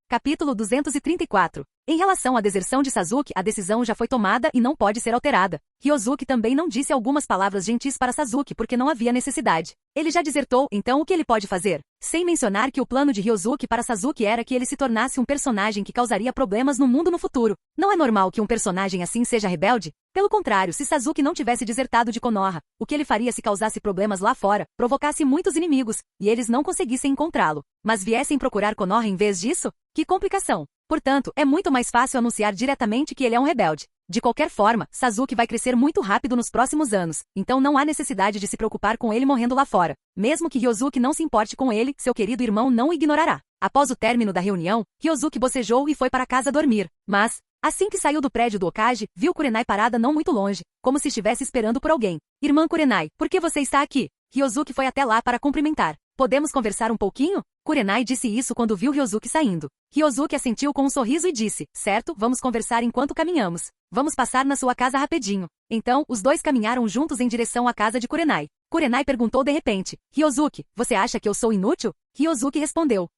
Capítulo 234. Em relação à deserção de Sasuke, a decisão já foi tomada e não pode ser alterada. Ryozuki também não disse algumas palavras gentis para Sasuke porque não havia necessidade. Ele já desertou, então o que ele pode fazer? Sem mencionar que o plano de Ryozuki para Sasuke era que ele se tornasse um personagem que causaria problemas no mundo no futuro. Não é normal que um personagem assim seja rebelde? Pelo contrário, se Sasuke não tivesse desertado de Konoha, o que ele faria se causasse problemas lá fora, provocasse muitos inimigos, e eles não conseguissem encontrá-lo, mas viessem procurar Konoha em vez disso? Que complicação! Portanto, é muito mais fácil anunciar diretamente que ele é um rebelde. De qualquer forma, Sasuke vai crescer muito rápido nos próximos anos, então não há necessidade de se preocupar com ele morrendo lá fora. Mesmo que Ryozuki não se importe com ele, seu querido irmão não o ignorará. Após o término da reunião, Ryozuki bocejou e foi para casa dormir. Mas, assim que saiu do prédio do Hokage, viu Kurenai parada não muito longe, como se estivesse esperando por alguém. Irmã Kurenai, por que você está aqui? Ryozuki foi até lá para cumprimentar. Podemos conversar um pouquinho? Kurenai disse isso quando viu Ryosuke saindo. Ryosuke assentiu com um sorriso e disse, certo, vamos conversar enquanto caminhamos. Vamos passar na sua casa rapidinho. Então, os dois caminharam juntos em direção à casa de Kurenai. Kurenai perguntou de repente, Ryosuke, você acha que eu sou inútil? Ryosuke respondeu,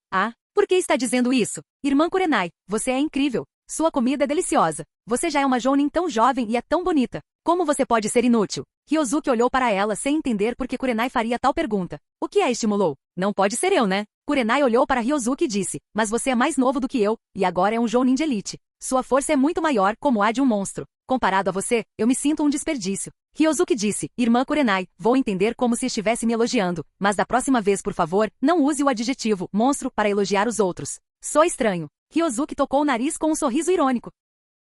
por que está dizendo isso? Irmã Kurenai, você é incrível. Sua comida é deliciosa. Você já é uma jounin tão jovem e é tão bonita. Como você pode ser inútil? Ryosuke olhou para ela sem entender por que Kurenai faria tal pergunta. O que a estimulou? Não pode ser eu, né? Kurenai olhou para Ryosuke e disse, mas você é mais novo do que eu, e agora é um jounin de elite. Sua força é muito maior, como a de um monstro. Comparado a você, eu me sinto um desperdício. Ryosuke disse, irmã Kurenai, vou entender como se estivesse me elogiando, mas da próxima vez, por favor, não use o adjetivo monstro para elogiar os outros. Sou estranho. Ryosuke tocou o nariz com um sorriso irônico.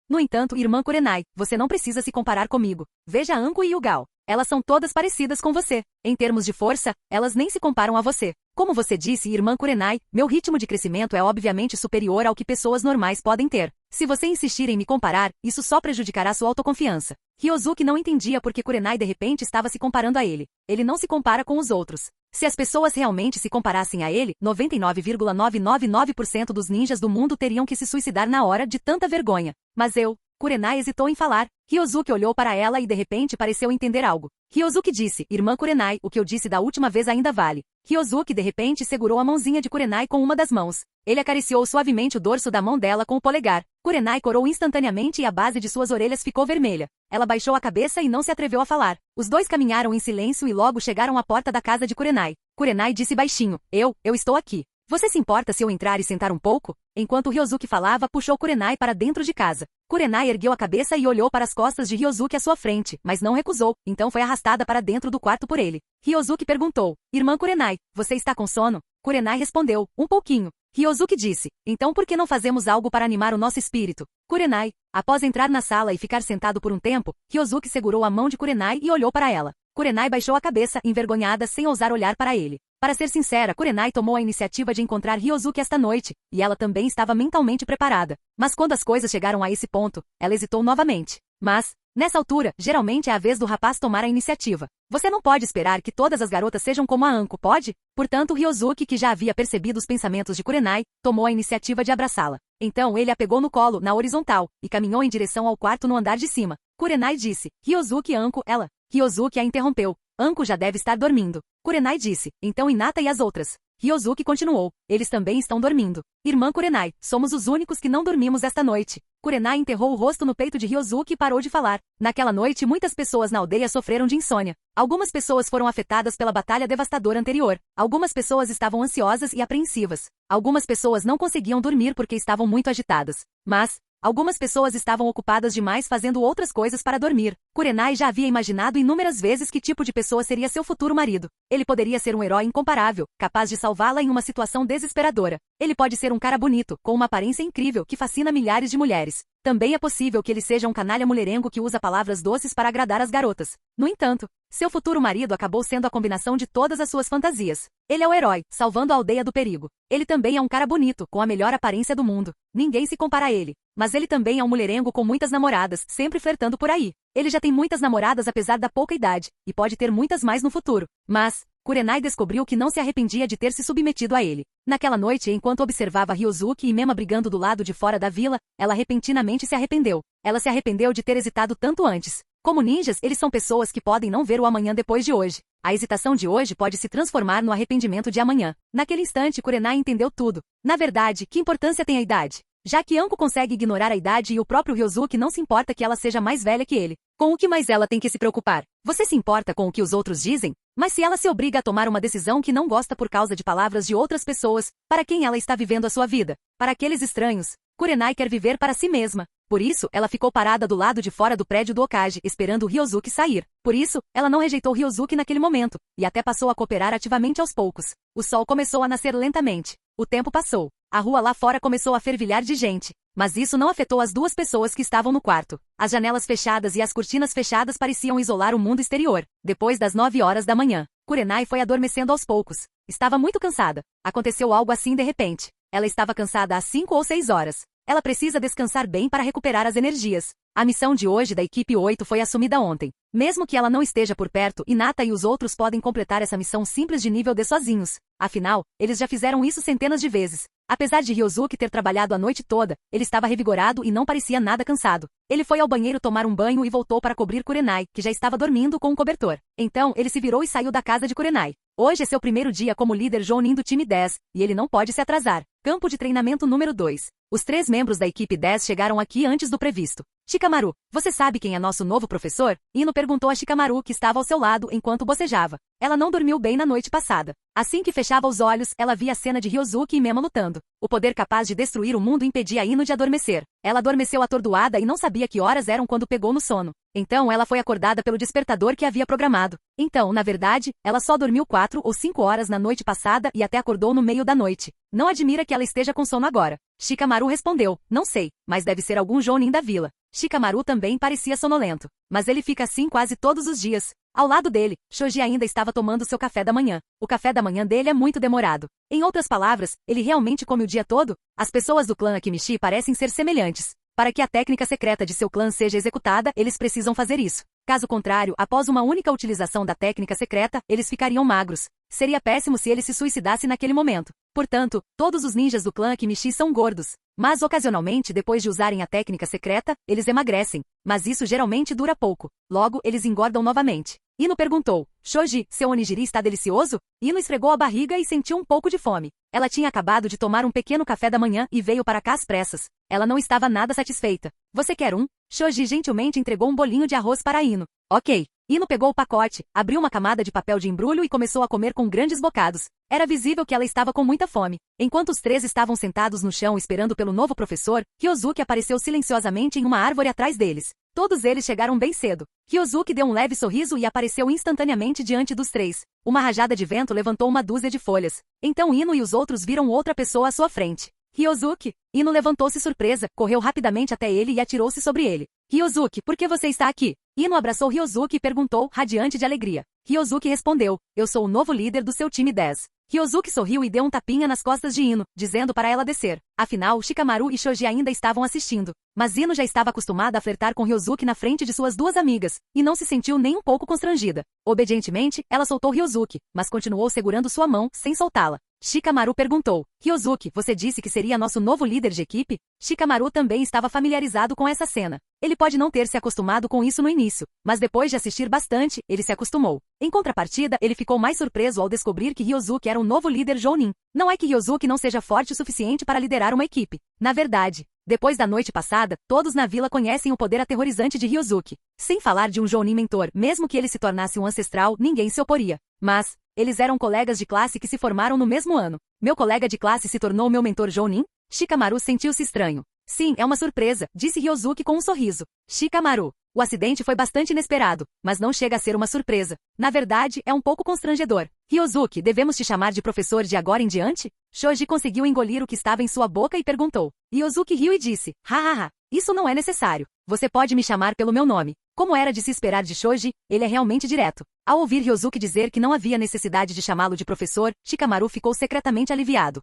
No entanto, irmã Kurenai, você não precisa se comparar comigo. Veja Anko e Yugao. Elas são todas parecidas com você. Em termos de força, elas nem se comparam a você. Como você disse, irmã Kurenai, meu ritmo de crescimento é obviamente superior ao que pessoas normais podem ter. Se você insistir em me comparar, isso só prejudicará sua autoconfiança. Ryosuke não entendia por que Kurenai de repente estava se comparando a ele. Ele não se compara com os outros. Se as pessoas realmente se comparassem a ele, 99,999% dos ninjas do mundo teriam que se suicidar na hora de tanta vergonha. Mas Kurenai hesitou em falar. Ryosuke olhou para ela e de repente pareceu entender algo. Ryosuke disse, irmã Kurenai, o que eu disse da última vez ainda vale. Ryosuke de repente segurou a mãozinha de Kurenai com uma das mãos. Ele acariciou suavemente o dorso da mão dela com o polegar. Kurenai corou instantaneamente e a base de suas orelhas ficou vermelha. Ela baixou a cabeça e não se atreveu a falar. Os dois caminharam em silêncio e logo chegaram à porta da casa de Kurenai. Kurenai disse baixinho, eu estou aqui. Você se importa se eu entrar e sentar um pouco? Enquanto Ryosuke falava, puxou Kurenai para dentro de casa. Kurenai ergueu a cabeça e olhou para as costas de Ryosuke à sua frente, mas não recusou, então foi arrastada para dentro do quarto por ele. Ryosuke perguntou, irmã Kurenai, você está com sono? Kurenai respondeu, um pouquinho. Ryosuke disse, então por que não fazemos algo para animar o nosso espírito? Kurenai, após entrar na sala e ficar sentado por um tempo, Ryosuke segurou a mão de Kurenai e olhou para ela. Kurenai baixou a cabeça, envergonhada, sem ousar olhar para ele. Para ser sincera, Kurenai tomou a iniciativa de encontrar Ryosuke esta noite, e ela também estava mentalmente preparada. Mas quando as coisas chegaram a esse ponto, ela hesitou novamente. Mas, nessa altura, geralmente é a vez do rapaz tomar a iniciativa. Você não pode esperar que todas as garotas sejam como a Anko, pode? Portanto, Ryosuke, que já havia percebido os pensamentos de Kurenai, tomou a iniciativa de abraçá-la. Então ele a pegou no colo, na horizontal, e caminhou em direção ao quarto no andar de cima. Kurenai disse, Ryosuke Anko, ela. Ryosuke a interrompeu. Anko já deve estar dormindo. Kurenai disse, então Hinata e as outras. Ryosuke continuou, eles também estão dormindo. Irmã Kurenai, somos os únicos que não dormimos esta noite. Kurenai enterrou o rosto no peito de Ryosuke e parou de falar. Naquela noite muitas pessoas na aldeia sofreram de insônia. Algumas pessoas foram afetadas pela batalha devastadora anterior. Algumas pessoas estavam ansiosas e apreensivas. Algumas pessoas não conseguiam dormir porque estavam muito agitadas. Mas, algumas pessoas estavam ocupadas demais fazendo outras coisas para dormir. Kurenai já havia imaginado inúmeras vezes que tipo de pessoa seria seu futuro marido. Ele poderia ser um herói incomparável, capaz de salvá-la em uma situação desesperadora. Ele pode ser um cara bonito, com uma aparência incrível que fascina milhares de mulheres. Também é possível que ele seja um canalha mulherengo que usa palavras doces para agradar as garotas. No entanto, seu futuro marido acabou sendo a combinação de todas as suas fantasias. Ele é o herói, salvando a aldeia do perigo. Ele também é um cara bonito, com a melhor aparência do mundo. Ninguém se compara a ele. Mas ele também é um mulherengo com muitas namoradas, sempre flertando por aí. Ele já tem muitas namoradas apesar da pouca idade, e pode ter muitas mais no futuro. Mas, Kurenai descobriu que não se arrependia de ter se submetido a ele. Naquela noite, enquanto observava Ryosuke e Mema brigando do lado de fora da vila, ela repentinamente se arrependeu. Ela se arrependeu de ter hesitado tanto antes. Como ninjas, eles são pessoas que podem não ver o amanhã depois de hoje. A hesitação de hoje pode se transformar no arrependimento de amanhã. Naquele instante, Kurenai entendeu tudo. Na verdade, que importância tem a idade? Já que Anko consegue ignorar a idade e o próprio Ryosuke não se importa que ela seja mais velha que ele. Com o que mais ela tem que se preocupar? Você se importa com o que os outros dizem? Mas se ela se obriga a tomar uma decisão que não gosta por causa de palavras de outras pessoas, para quem ela está vivendo a sua vida? Para aqueles estranhos? Kurenai quer viver para si mesma. Por isso, ela ficou parada do lado de fora do prédio do Hokage, esperando o Ryosuke sair. Por isso, ela não rejeitou Ryosuke naquele momento, e até passou a cooperar ativamente aos poucos. O sol começou a nascer lentamente. O tempo passou. A rua lá fora começou a fervilhar de gente. Mas isso não afetou as duas pessoas que estavam no quarto. As janelas fechadas e as cortinas fechadas pareciam isolar o mundo exterior. Depois das 9 horas da manhã, Kurenai foi adormecendo aos poucos. Estava muito cansada. Aconteceu algo assim de repente. Ela estava cansada há 5 ou 6 horas. Ela precisa descansar bem para recuperar as energias. A missão de hoje da equipe 8 foi assumida ontem. Mesmo que ela não esteja por perto, Hinata e os outros podem completar essa missão simples de nível D sozinhos. Afinal, eles já fizeram isso centenas de vezes. Apesar de Ryosuke ter trabalhado a noite toda, ele estava revigorado e não parecia nada cansado. Ele foi ao banheiro tomar um banho e voltou para cobrir Kurenai, que já estava dormindo com um cobertor. Então, ele se virou e saiu da casa de Kurenai. Hoje é seu primeiro dia como líder Jounin do time 10, e ele não pode se atrasar. Campo de treinamento número 2. Os 3 membros da equipe 10 chegaram aqui antes do previsto. Shikamaru, você sabe quem é nosso novo professor? Ino perguntou a Shikamaru, que estava ao seu lado enquanto bocejava. Ela não dormiu bem na noite passada. Assim que fechava os olhos, ela via a cena de Ryosuke e Mema lutando. O poder capaz de destruir o mundo impedia Ino de adormecer. Ela adormeceu atordoada e não sabia que horas eram quando pegou no sono. Então ela foi acordada pelo despertador que havia programado. Então, na verdade, ela só dormiu 4 ou 5 horas na noite passada e até acordou no meio da noite. Não admira que ela esteja com sono agora. Shikamaru respondeu, não sei, mas deve ser algum Jounin da vila. Shikamaru também parecia sonolento. Mas ele fica assim quase todos os dias. Ao lado dele, Shoji ainda estava tomando seu café da manhã. O café da manhã dele é muito demorado. Em outras palavras, ele realmente come o dia todo? As pessoas do clã Akimichi parecem ser semelhantes. Para que a técnica secreta de seu clã seja executada, eles precisam fazer isso. Caso contrário, após uma única utilização da técnica secreta, eles ficariam magros. Seria péssimo se ele se suicidasse naquele momento. Portanto, todos os ninjas do clã Akimichi são gordos. Mas ocasionalmente, depois de usarem a técnica secreta, eles emagrecem. Mas isso geralmente dura pouco. Logo, eles engordam novamente. Ino perguntou, Shoji, seu onigiri está delicioso? Ino esfregou a barriga e sentiu um pouco de fome. Ela tinha acabado de tomar um pequeno café da manhã e veio para cá às pressas. Ela não estava nada satisfeita. Você quer um? Shoji gentilmente entregou um bolinho de arroz para Ino. Ok. Ino pegou o pacote, abriu uma camada de papel de embrulho e começou a comer com grandes bocados. Era visível que ela estava com muita fome. Enquanto os 3 estavam sentados no chão esperando pelo novo professor, Ryosuke apareceu silenciosamente em uma árvore atrás deles. Todos eles chegaram bem cedo. Ryosuke deu um leve sorriso e apareceu instantaneamente diante dos 3. Uma rajada de vento levantou uma dúzia de folhas. Então Ino e os outros viram outra pessoa à sua frente. Ryosuke! Ino levantou-se surpresa, correu rapidamente até ele e atirou-se sobre ele. Ryosuke, por que você está aqui? Ino abraçou Ryosuke e perguntou, radiante de alegria. Ryosuke respondeu, eu sou o novo líder do seu time 10. Ryosuke sorriu e deu um tapinha nas costas de Ino, dizendo para ela descer. Afinal, Shikamaru e Shoji ainda estavam assistindo. Mas Ino já estava acostumada a flertar com Ryosuke na frente de suas 2 amigas, e não se sentiu nem um pouco constrangida. Obedientemente, ela soltou Ryosuke, mas continuou segurando sua mão, sem soltá-la. Shikamaru perguntou, Ryosuke, você disse que seria nosso novo líder de equipe? Shikamaru também estava familiarizado com essa cena. Ele pode não ter se acostumado com isso no início, mas depois de assistir bastante, ele se acostumou. Em contrapartida, ele ficou mais surpreso ao descobrir que Ryosuke era um novo líder Jounin. Não é que Ryosuke não seja forte o suficiente para liderar uma equipe. Na verdade, depois da noite passada, todos na vila conhecem o poder aterrorizante de Ryosuke. Sem falar de um Jounin mentor, mesmo que ele se tornasse um ancestral, ninguém se oporia. Mas eles eram colegas de classe que se formaram no mesmo ano. Meu colega de classe se tornou meu mentor Jounin? Shikamaru sentiu-se estranho. Sim, é uma surpresa, disse Ryosuke com um sorriso. Shikamaru, o acidente foi bastante inesperado, mas não chega a ser uma surpresa. Na verdade, é um pouco constrangedor. Ryosuke, devemos te chamar de professor de agora em diante? Shoji conseguiu engolir o que estava em sua boca e perguntou. Ryosuke riu e disse, hahaha, isso não é necessário. Você pode me chamar pelo meu nome. Como era de se esperar de Shoji, ele é realmente direto. Ao ouvir Ryosuke dizer que não havia necessidade de chamá-lo de professor, Shikamaru ficou secretamente aliviado.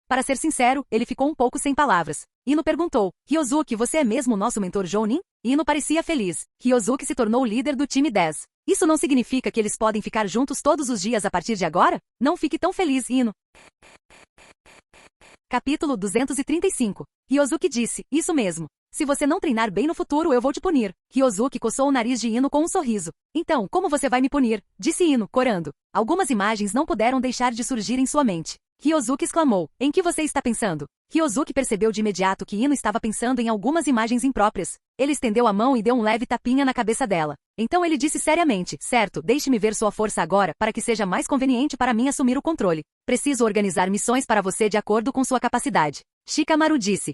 Para ser sincero, ele ficou um pouco sem palavras. Ino perguntou, Ryosuke, você é mesmo o nosso mentor Jounin? Ino parecia feliz. Ryosuke se tornou o líder do time 10. Isso não significa que eles podem ficar juntos todos os dias a partir de agora? Não fique tão feliz, Ino. Capítulo 235. Ryosuke disse, isso mesmo. Se você não treinar bem no futuro, eu vou te punir. Ryosuke coçou o nariz de Ino com um sorriso. Então, como você vai me punir? Disse Ino, corando. Algumas imagens não puderam deixar de surgir em sua mente. Ryosuke exclamou, em que você está pensando? Ryosuke percebeu de imediato que Ino estava pensando em algumas imagens impróprias. Ele estendeu a mão e deu um leve tapinha na cabeça dela. Então ele disse seriamente, certo, deixe-me ver sua força agora, para que seja mais conveniente para mim assumir o controle. Preciso organizar missões para você de acordo com sua capacidade. Shikamaru disse,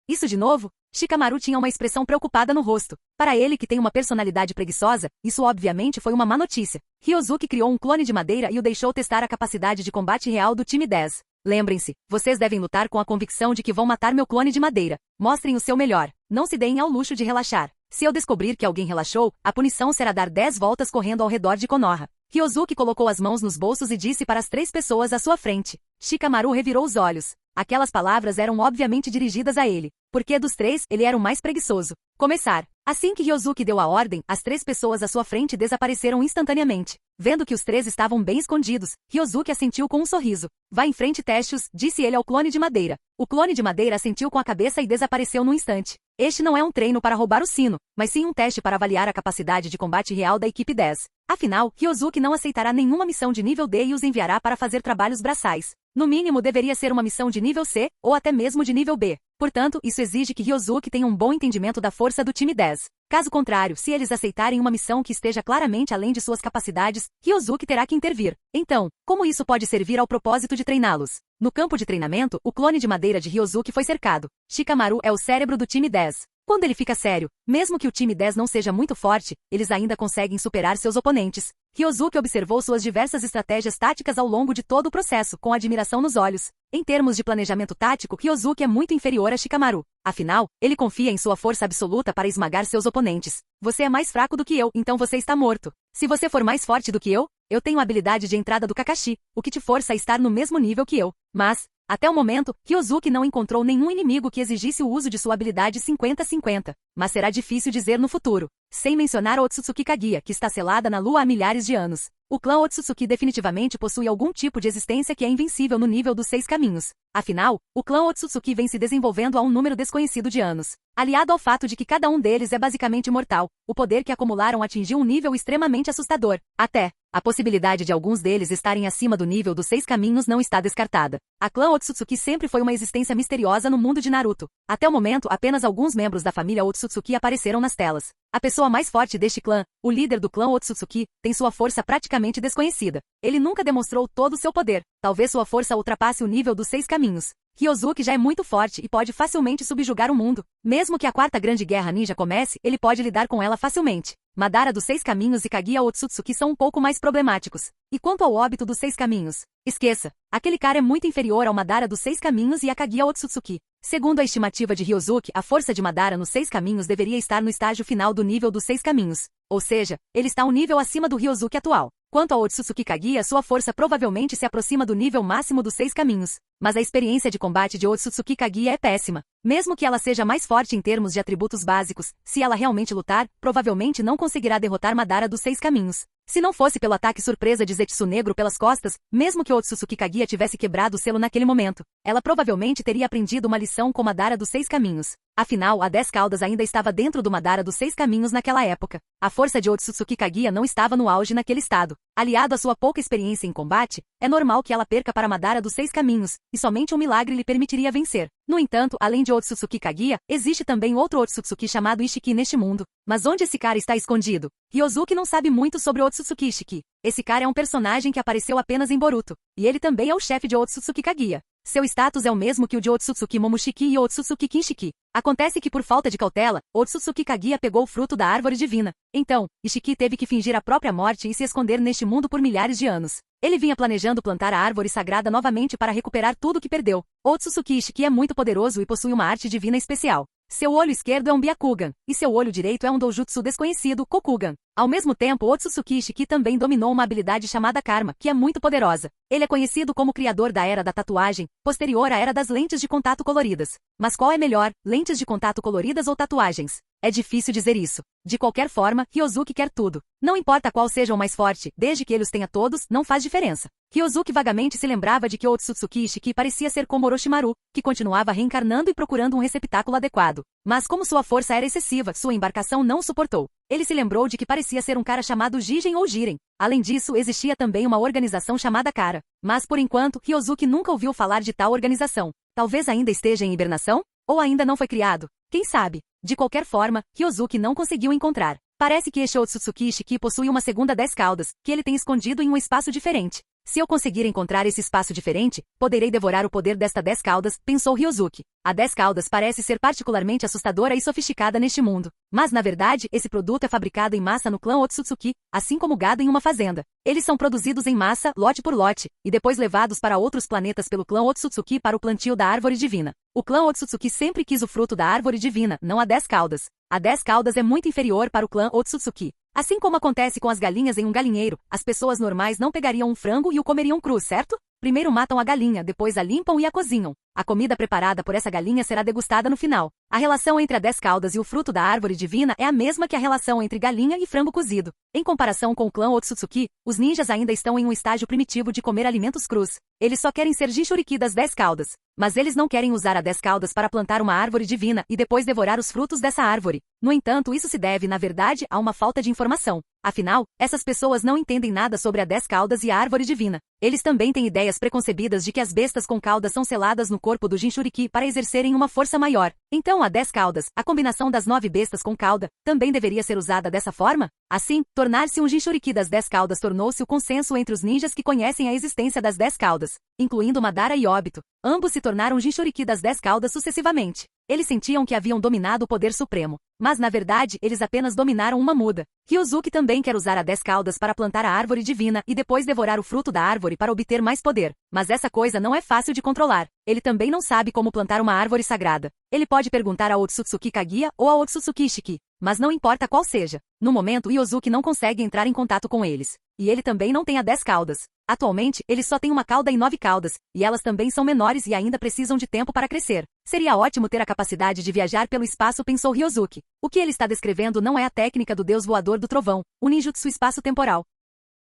isso de novo? Shikamaru tinha uma expressão preocupada no rosto. Para ele que tem uma personalidade preguiçosa, isso obviamente foi uma má notícia. Ryosuke criou um clone de madeira e o deixou testar a capacidade de combate real do time 10. Lembrem-se, vocês devem lutar com a convicção de que vão matar meu clone de madeira. Mostrem o seu melhor. Não se deem ao luxo de relaxar. Se eu descobrir que alguém relaxou, a punição será dar 10 voltas correndo ao redor de Konoha. Ryosuke colocou as mãos nos bolsos e disse para as 3 pessoas à sua frente. Shikamaru revirou os olhos. Aquelas palavras eram obviamente dirigidas a ele, porque dos três, ele era o mais preguiçoso. Começar. Assim que Ryozuki deu a ordem, as três pessoas à sua frente desapareceram instantaneamente. Vendo que os três estavam bem escondidos, Ryozuki assentiu com um sorriso. Vá em frente, Testius, disse ele ao clone de madeira. O clone de madeira assentiu com a cabeça e desapareceu num instante. Este não é um treino para roubar o sino, mas sim um teste para avaliar a capacidade de combate real da equipe 10. Afinal, Ryozuki não aceitará nenhuma missão de nível D e os enviará para fazer trabalhos braçais. No mínimo deveria ser uma missão de nível C, ou até mesmo de nível B. Portanto, isso exige que Ryozuki tenha um bom entendimento da força do time 10. Caso contrário, se eles aceitarem uma missão que esteja claramente além de suas capacidades, Ryozuki terá que intervir. Então, como isso pode servir ao propósito de treiná-los? No campo de treinamento, o clone de madeira de Ryozuki foi cercado. Shikamaru é o cérebro do time 10. Quando ele fica sério, mesmo que o time 10 não seja muito forte, eles ainda conseguem superar seus oponentes. Ryozuki observou suas diversas estratégias táticas ao longo de todo o processo, com admiração nos olhos. Em termos de planejamento tático, Ryozuki é muito inferior a Shikamaru. Afinal, ele confia em sua força absoluta para esmagar seus oponentes. Você é mais fraco do que eu, então você está morto. Se você for mais forte do que eu tenho a habilidade de entrada do Kakashi, o que te força a estar no mesmo nível que eu. Mas, até o momento, Ryozuki não encontrou nenhum inimigo que exigisse o uso de sua habilidade 50-50. Mas será difícil dizer no futuro. Sem mencionar Otsutsuki Kaguya, que está selada na lua há milhares de anos. O clã Otsutsuki definitivamente possui algum tipo de existência que é invencível no nível dos 6 caminhos. Afinal, o clã Otsutsuki vem se desenvolvendo há um número desconhecido de anos. Aliado ao fato de que cada um deles é basicamente imortal, o poder que acumularam atingiu um nível extremamente assustador. Até, a possibilidade de alguns deles estarem acima do nível dos 6 caminhos não está descartada. A clã Otsutsuki sempre foi uma existência misteriosa no mundo de Naruto. Até o momento, apenas alguns membros da família Otsutsuki apareceram nas telas. A pessoa mais forte deste clã, o líder do clã Otsutsuki, tem sua força praticamente desconhecida. Ele nunca demonstrou todo o seu poder. Talvez sua força ultrapasse o nível dos 6 caminhos. Ryozuki já é muito forte e pode facilmente subjugar o mundo. Mesmo que a quarta grande guerra ninja comece, ele pode lidar com ela facilmente. Madara dos 6 caminhos e Kaguya Otsutsuki são um pouco mais problemáticos. E quanto ao óbito dos 6 caminhos? Esqueça. Aquele cara é muito inferior ao Madara dos 6 caminhos e a Kaguya Otsutsuki. Segundo a estimativa de Ryozuki, a força de Madara nos 6 caminhos deveria estar no estágio final do nível dos 6 caminhos. Ou seja, ele está um nível acima do Ryozuki atual. Quanto ao Otsutsuki Kaguya, sua força provavelmente se aproxima do nível máximo dos 6 caminhos. Mas a experiência de combate de Otsutsuki Kaguya é péssima. Mesmo que ela seja mais forte em termos de atributos básicos, se ela realmente lutar, provavelmente não conseguirá derrotar Madara dos 6 caminhos. Se não fosse pelo ataque surpresa de Zetsu Negro pelas costas, mesmo que Otsutsuki Kaguya tivesse quebrado o selo naquele momento, ela provavelmente teria aprendido uma lição com Madara dos 6 caminhos. Afinal, a 10 caudas ainda estava dentro do Madara dos 6 caminhos naquela época. A força de Otsutsuki Kaguya não estava no auge naquele estado. Aliado à sua pouca experiência em combate, é normal que ela perca para Madara dos 6 caminhos, e somente um milagre lhe permitiria vencer. No entanto, além de Otsutsuki Kaguya, existe também outro Otsutsuki chamado Ishiki neste mundo. Mas onde esse cara está escondido? Ryozuki não sabe muito sobre Otsutsuki Ishiki. Esse cara é um personagem que apareceu apenas em Boruto, e ele também é o chefe de Otsutsuki Kaguya. Seu status é o mesmo que o de Otsutsuki Momoshiki e Otsutsuki Kinshiki. Acontece que por falta de cautela, Otsutsuki Kaguya pegou o fruto da árvore divina. Então, Ishiki teve que fingir a própria morte e se esconder neste mundo por milhares de anos. Ele vinha planejando plantar a árvore sagrada novamente para recuperar tudo o que perdeu. Otsutsuki Ishiki é muito poderoso e possui uma arte divina especial. Seu olho esquerdo é um Byakugan, e seu olho direito é um doujutsu desconhecido, Kokugan. Ao mesmo tempo, Otsutsuki Ishiki também dominou uma habilidade chamada Karma, que é muito poderosa. Ele é conhecido como criador da Era da Tatuagem, posterior à Era das Lentes de Contato Coloridas. Mas qual é melhor, lentes de contato coloridas ou tatuagens? É difícil dizer isso. De qualquer forma, Ryozuki quer tudo. Não importa qual seja o mais forte, desde que ele os tenha todos, não faz diferença. Ryozuki vagamente se lembrava de que Otsutsuki Ishiki parecia ser como Orochimaru, que continuava reencarnando e procurando um receptáculo adequado. Mas como sua força era excessiva, sua embarcação não suportou. Ele se lembrou de que parecia ser um cara chamado Jigen ou Jiren. Além disso, existia também uma organização chamada Kara. Mas por enquanto, Ryozuki nunca ouviu falar de tal organização. Talvez ainda esteja em hibernação? Ou ainda não foi criado? Quem sabe? De qualquer forma, Ryozuki não conseguiu encontrar. Parece que este Otsutsuki Ishiki possui uma segunda 10 caudas, que ele tem escondido em um espaço diferente. Se eu conseguir encontrar esse espaço diferente, poderei devorar o poder desta 10 caudas, pensou Ryozuki. A 10 caudas parece ser particularmente assustadora e sofisticada neste mundo. Mas na verdade, esse produto é fabricado em massa no clã Otsutsuki, assim como gado em uma fazenda. Eles são produzidos em massa, lote por lote, e depois levados para outros planetas pelo clã Otsutsuki para o plantio da árvore divina. O clã Otsutsuki sempre quis o fruto da árvore divina, não a 10 caudas. A 10 caudas é muito inferior para o clã Otsutsuki. Assim como acontece com as galinhas em um galinheiro, as pessoas normais não pegariam um frango e o comeriam cru, certo? Primeiro matam a galinha, depois a limpam e a cozinham. A comida preparada por essa galinha será degustada no final. A relação entre a 10 caudas e o fruto da árvore divina é a mesma que a relação entre galinha e frango cozido. Em comparação com o clã Otsutsuki, os ninjas ainda estão em um estágio primitivo de comer alimentos crus. Eles só querem ser Jinchuriki das 10 caudas. Mas eles não querem usar a 10 caudas para plantar uma árvore divina e depois devorar os frutos dessa árvore. No entanto, isso se deve, na verdade, a uma falta de informação. Afinal, essas pessoas não entendem nada sobre a 10 caudas e a árvore divina. Eles também têm ideias preconcebidas de que as bestas com caudas são seladas no corpo do Jinchuriki para exercerem uma força maior. Então a 10 caudas, a combinação das 9 bestas com cauda, também deveria ser usada dessa forma? Assim, tornar-se um Jinchuriki das 10 caudas tornou-se o consenso entre os ninjas que conhecem a existência das 10 caudas, incluindo Madara e Obito. Ambos se tornaram Jinchuriki das 10 caudas sucessivamente. Eles sentiam que haviam dominado o poder supremo. Mas na verdade, eles apenas dominaram uma muda. Ryozuki também quer usar a 10 caudas para plantar a árvore divina e depois devorar o fruto da árvore para obter mais poder. Mas essa coisa não é fácil de controlar. Ele também não sabe como plantar uma árvore sagrada. Ele pode perguntar a Otsutsuki Kaguya ou a Otsutsuki Ishiki, mas não importa qual seja. No momento, Ryozuki não consegue entrar em contato com eles. E ele também não tem a 10 caudas. Atualmente, ele só tem uma cauda e 9 caudas, e elas também são menores e ainda precisam de tempo para crescer. Seria ótimo ter a capacidade de viajar pelo espaço, pensou Ryozuki. O que ele está descrevendo não é a técnica do deus voador do trovão, o ninjutsu espaço-temporal.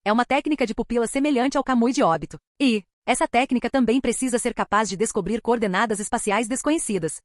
É uma técnica de pupila semelhante ao Kamui de Obito. E essa técnica também precisa ser capaz de descobrir coordenadas espaciais desconhecidas.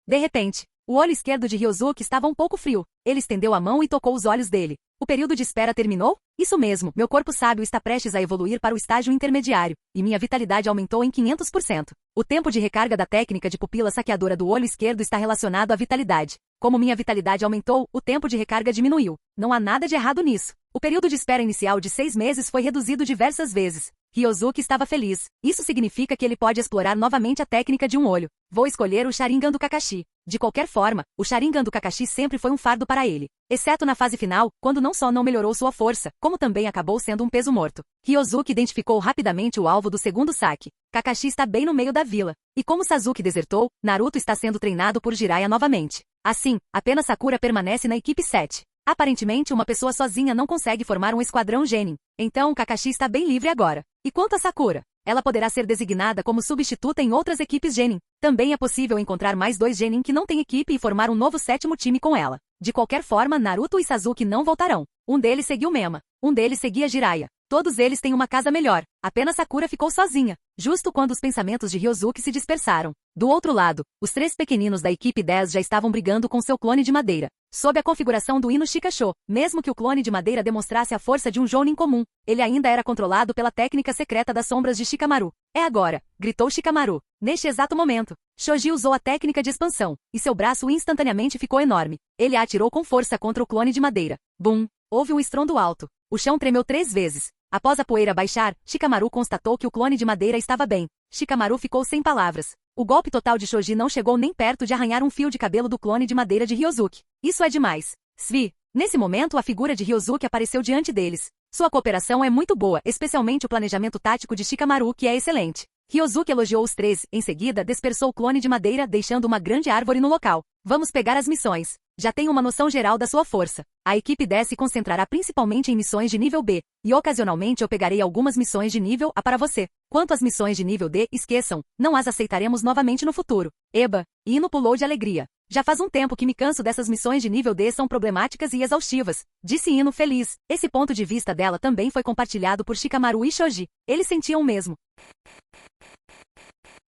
De repente, o olho esquerdo de Ryozuki estava um pouco frio. Ele estendeu a mão e tocou os olhos dele. O período de espera terminou? Isso mesmo, meu corpo sábio está prestes a evoluir para o estágio intermediário, e minha vitalidade aumentou em 500%. O tempo de recarga da técnica de pupila saqueadora do olho esquerdo está relacionado à vitalidade. Como minha vitalidade aumentou, o tempo de recarga diminuiu. Não há nada de errado nisso. O período de espera inicial de 6 meses foi reduzido diversas vezes. Ryozuki estava feliz. Isso significa que ele pode explorar novamente a técnica de um olho. Vou escolher o Sharingan do Kakashi. De qualquer forma, o Sharingan do Kakashi sempre foi um fardo para ele. Exceto na fase final, quando não só não melhorou sua força, como também acabou sendo um peso morto. Ryozuki identificou rapidamente o alvo do segundo saque. Kakashi está bem no meio da vila. E como Sasuke desertou, Naruto está sendo treinado por Jiraiya novamente. Assim, apenas Sakura permanece na equipe 7. Aparentemente uma pessoa sozinha não consegue formar um esquadrão Genin. Então Kakashi está bem livre agora. E quanto a Sakura? Ela poderá ser designada como substituta em outras equipes Genin. Também é possível encontrar mais 2 Genin que não têm equipe e formar um novo 7º time com ela. De qualquer forma, Naruto e Sasuke não voltarão. Um deles seguiu Mema. Um deles seguia Jiraiya. Todos eles têm uma casa melhor. Apenas Sakura ficou sozinha, justo quando os pensamentos de Ryozuki se dispersaram. Do outro lado, os 3 pequeninos da equipe 10 já estavam brigando com seu clone de madeira. Sob a configuração do Ino Shikasho, mesmo que o clone de madeira demonstrasse a força de um Jounin comum, ele ainda era controlado pela técnica secreta das sombras de Shikamaru. É agora, gritou Shikamaru. Neste exato momento, Shoji usou a técnica de expansão, e seu braço instantaneamente ficou enorme. Ele a atirou com força contra o clone de madeira. Bum! Houve um estrondo alto. O chão tremeu 3 vezes. Após a poeira baixar, Shikamaru constatou que o clone de madeira estava bem. Shikamaru ficou sem palavras. O golpe total de Shoji não chegou nem perto de arranhar um fio de cabelo do clone de madeira de Ryozuki. Isso é demais. Svi. Nesse momento a figura de Ryozuki apareceu diante deles. Sua cooperação é muito boa, especialmente o planejamento tático de Shikamaru, que é excelente. Ryozuki elogiou os 3, em seguida dispersou o clone de madeira deixando uma grande árvore no local. Vamos pegar as missões. Já tenho uma noção geral da sua força. A equipe 10 se concentrará principalmente em missões de nível B, e ocasionalmente eu pegarei algumas missões de nível A para você. Quanto às missões de nível D, esqueçam, não as aceitaremos novamente no futuro. Eba! Ino pulou de alegria. Já faz um tempo que me canso dessas missões de nível D, são problemáticas e exaustivas, disse Ino feliz. Esse ponto de vista dela também foi compartilhado por Shikamaru e Shoji. Eles sentiam o mesmo.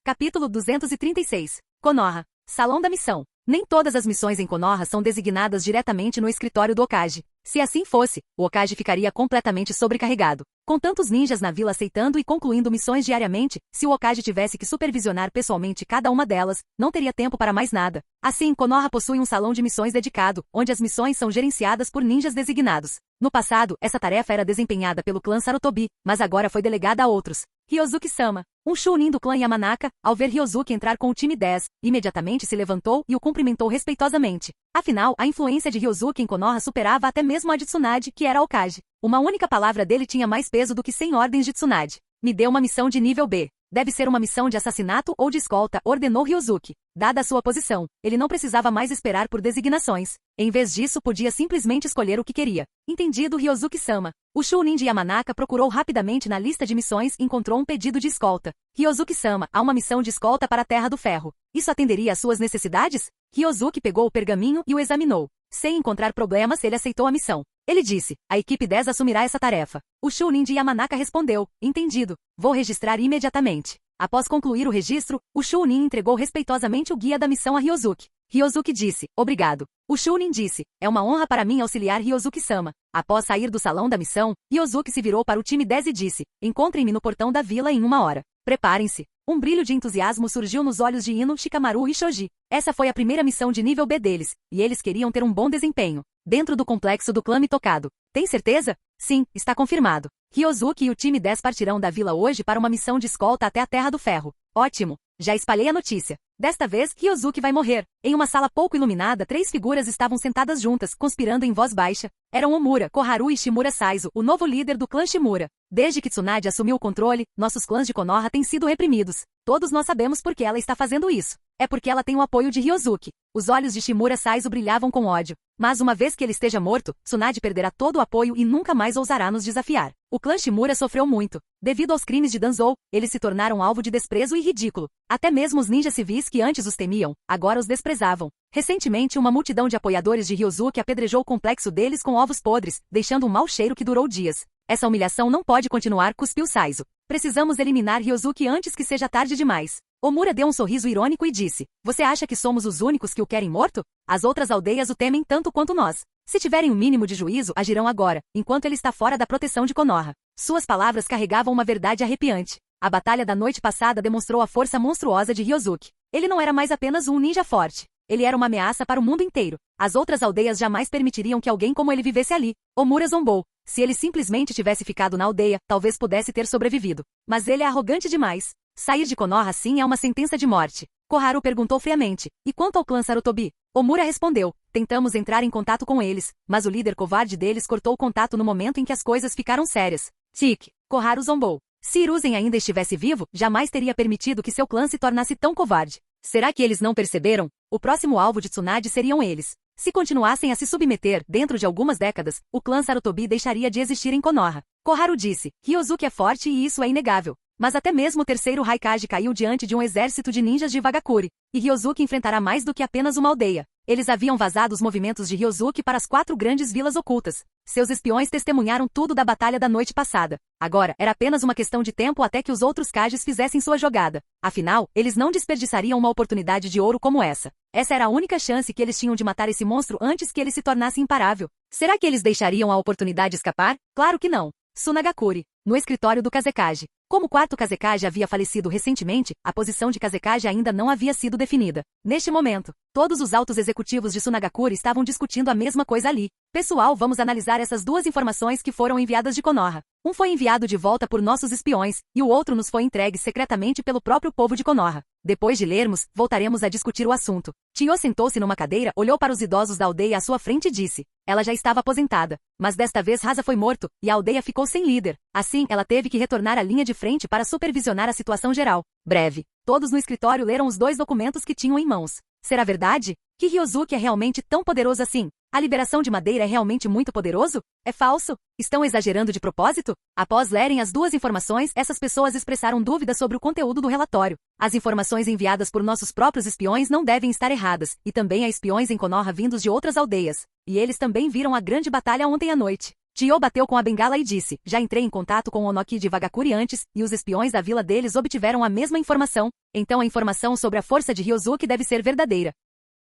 Capítulo 236. Konoha. Salão da missão. Nem todas as missões em Konoha são designadas diretamente no escritório do Hokage. Se assim fosse, o Hokage ficaria completamente sobrecarregado. Com tantos ninjas na vila aceitando e concluindo missões diariamente, se o Hokage tivesse que supervisionar pessoalmente cada uma delas, não teria tempo para mais nada. Assim, Konoha possui um salão de missões dedicado, onde as missões são gerenciadas por ninjas designados. No passado, essa tarefa era desempenhada pelo clã Sarutobi, mas agora foi delegada a outros. Ryozuki-sama, um Chunin do clã Yamanaka, ao ver Ryozuki entrar com o time 10, imediatamente se levantou e o cumprimentou respeitosamente. Afinal, a influência de Ryozuki em Konoha superava até mesmo a de Tsunade, que era Hokage. Uma única palavra dele tinha mais peso do que 100 ordens de Tsunade. Me deu uma missão de nível B. Deve ser uma missão de assassinato ou de escolta, ordenou Ryozuki. Dada a sua posição, ele não precisava mais esperar por designações. Em vez disso, podia simplesmente escolher o que queria. Entendido, Ryozuki-sama. O Chunin de Yamanaka procurou rapidamente na lista de missões e encontrou um pedido de escolta. Ryozuki-sama, há uma missão de escolta para a Terra do Ferro. Isso atenderia às suas necessidades? Ryozuki pegou o pergaminho e o examinou. Sem encontrar problemas, ele aceitou a missão. Ele disse, a equipe 10 assumirá essa tarefa. O Chunin de Yamanaka respondeu, entendido. Vou registrar imediatamente. Após concluir o registro, o Chunin entregou respeitosamente o guia da missão a Ryozuki. Ryozuki disse, obrigado. O Chunin disse, é uma honra para mim auxiliar Ryozuki-sama. Após sair do salão da missão, Ryozuki se virou para o time 10 e disse, encontrem-me no portão da vila em 1 hora. Preparem-se. Um brilho de entusiasmo surgiu nos olhos de Ino, Shikamaru e Shoji. Essa foi a primeira missão de nível B deles, e eles queriam ter um bom desempenho. Dentro do complexo do clã Mitokado. Tem certeza? Sim, está confirmado. Ryozuki e o time 10 partirão da vila hoje para uma missão de escolta até a Terra do Ferro. Ótimo. Já espalhei a notícia. Desta vez, Ryozuki vai morrer. Em uma sala pouco iluminada, 3 figuras estavam sentadas juntas, conspirando em voz baixa. Eram Omura, Koharu e Shimura Saizo, o novo líder do clã Shimura. Desde que Tsunade assumiu o controle, nossos clãs de Konoha têm sido reprimidos. Todos nós sabemos por que ela está fazendo isso. É porque ela tem o apoio de Ryozuki. Os olhos de Shimura Saizo brilhavam com ódio. Mas uma vez que ele esteja morto, Tsunade perderá todo o apoio e nunca mais ousará nos desafiar. O clã Shimura sofreu muito. Devido aos crimes de Danzou, eles se tornaram alvo de desprezo e ridículo. Até mesmo os ninjas civis que antes os temiam, agora os desprezavam. Recentemente, uma multidão de apoiadores de Ryozuki apedrejou o complexo deles com ovos podres, deixando um mau cheiro que durou dias. Essa humilhação não pode continuar, cuspiu Saizo. Precisamos eliminar Ryozuki antes que seja tarde demais. Omura deu um sorriso irônico e disse, você acha que somos os únicos que o querem morto? As outras aldeias o temem tanto quanto nós. Se tiverem um mínimo de juízo, agirão agora, enquanto ele está fora da proteção de Konoha. Suas palavras carregavam uma verdade arrepiante. A batalha da noite passada demonstrou a força monstruosa de Ryozuki. Ele não era mais apenas um ninja forte. Ele era uma ameaça para o mundo inteiro. As outras aldeias jamais permitiriam que alguém como ele vivesse ali. Omura zombou. Se ele simplesmente tivesse ficado na aldeia, talvez pudesse ter sobrevivido. Mas ele é arrogante demais. Sair de Konoha assim é uma sentença de morte. Koharu perguntou friamente, e quanto ao clã Sarutobi? Omura respondeu, tentamos entrar em contato com eles, mas o líder covarde deles cortou o contato no momento em que as coisas ficaram sérias. Tic, Koharu zombou. Se Hiruzen ainda estivesse vivo, jamais teria permitido que seu clã se tornasse tão covarde. Será que eles não perceberam? O próximo alvo de Tsunade seriam eles. Se continuassem a se submeter, dentro de algumas décadas, o clã Sarutobi deixaria de existir em Konoha. Koharu disse, Ryozuki é forte e isso é inegável. Mas até mesmo o terceiro Raikage caiu diante de um exército de ninjas de Vagakuri, e Ryozuki enfrentará mais do que apenas uma aldeia. Eles haviam vazado os movimentos de Ryozuki para as 4 grandes vilas ocultas. Seus espiões testemunharam tudo da batalha da noite passada. Agora, era apenas uma questão de tempo até que os outros Kages fizessem sua jogada. Afinal, eles não desperdiçariam uma oportunidade de ouro como essa. Essa era a única chance que eles tinham de matar esse monstro antes que ele se tornasse imparável. Será que eles deixariam a oportunidade escapar? Claro que não. Tsunagakuri, no escritório do Kazekage. Como o 4º Kazekage havia falecido recentemente, a posição de Kazekage ainda não havia sido definida. Neste momento, todos os altos executivos de Tsunagakuri estavam discutindo a mesma coisa ali. Pessoal, vamos analisar essas 2 informações que foram enviadas de Konoha. Um foi enviado de volta por nossos espiões, e o outro nos foi entregue secretamente pelo próprio povo de Konoha. Depois de lermos, voltaremos a discutir o assunto. Tio sentou-se numa cadeira, olhou para os idosos da aldeia à sua frente e disse. Ela já estava aposentada. Mas desta vez Rasa foi morto, e a aldeia ficou sem líder. Assim, ela teve que retornar à linha de frente para supervisionar a situação geral. Breve. Todos no escritório leram os 2 documentos que tinham em mãos. Será verdade? Que Ryozuki é realmente tão poderoso assim? A liberação de madeira é realmente muito poderoso? É falso? Estão exagerando de propósito? Após lerem as 2 informações, essas pessoas expressaram dúvidas sobre o conteúdo do relatório. As informações enviadas por nossos próprios espiões não devem estar erradas, e também há espiões em Konoha vindos de outras aldeias. E eles também viram a grande batalha ontem à noite. Tio bateu com a bengala e disse, já entrei em contato com o Onoki de Vagakuri antes, e os espiões da vila deles obtiveram a mesma informação. Então a informação sobre a força de Ryozuki deve ser verdadeira.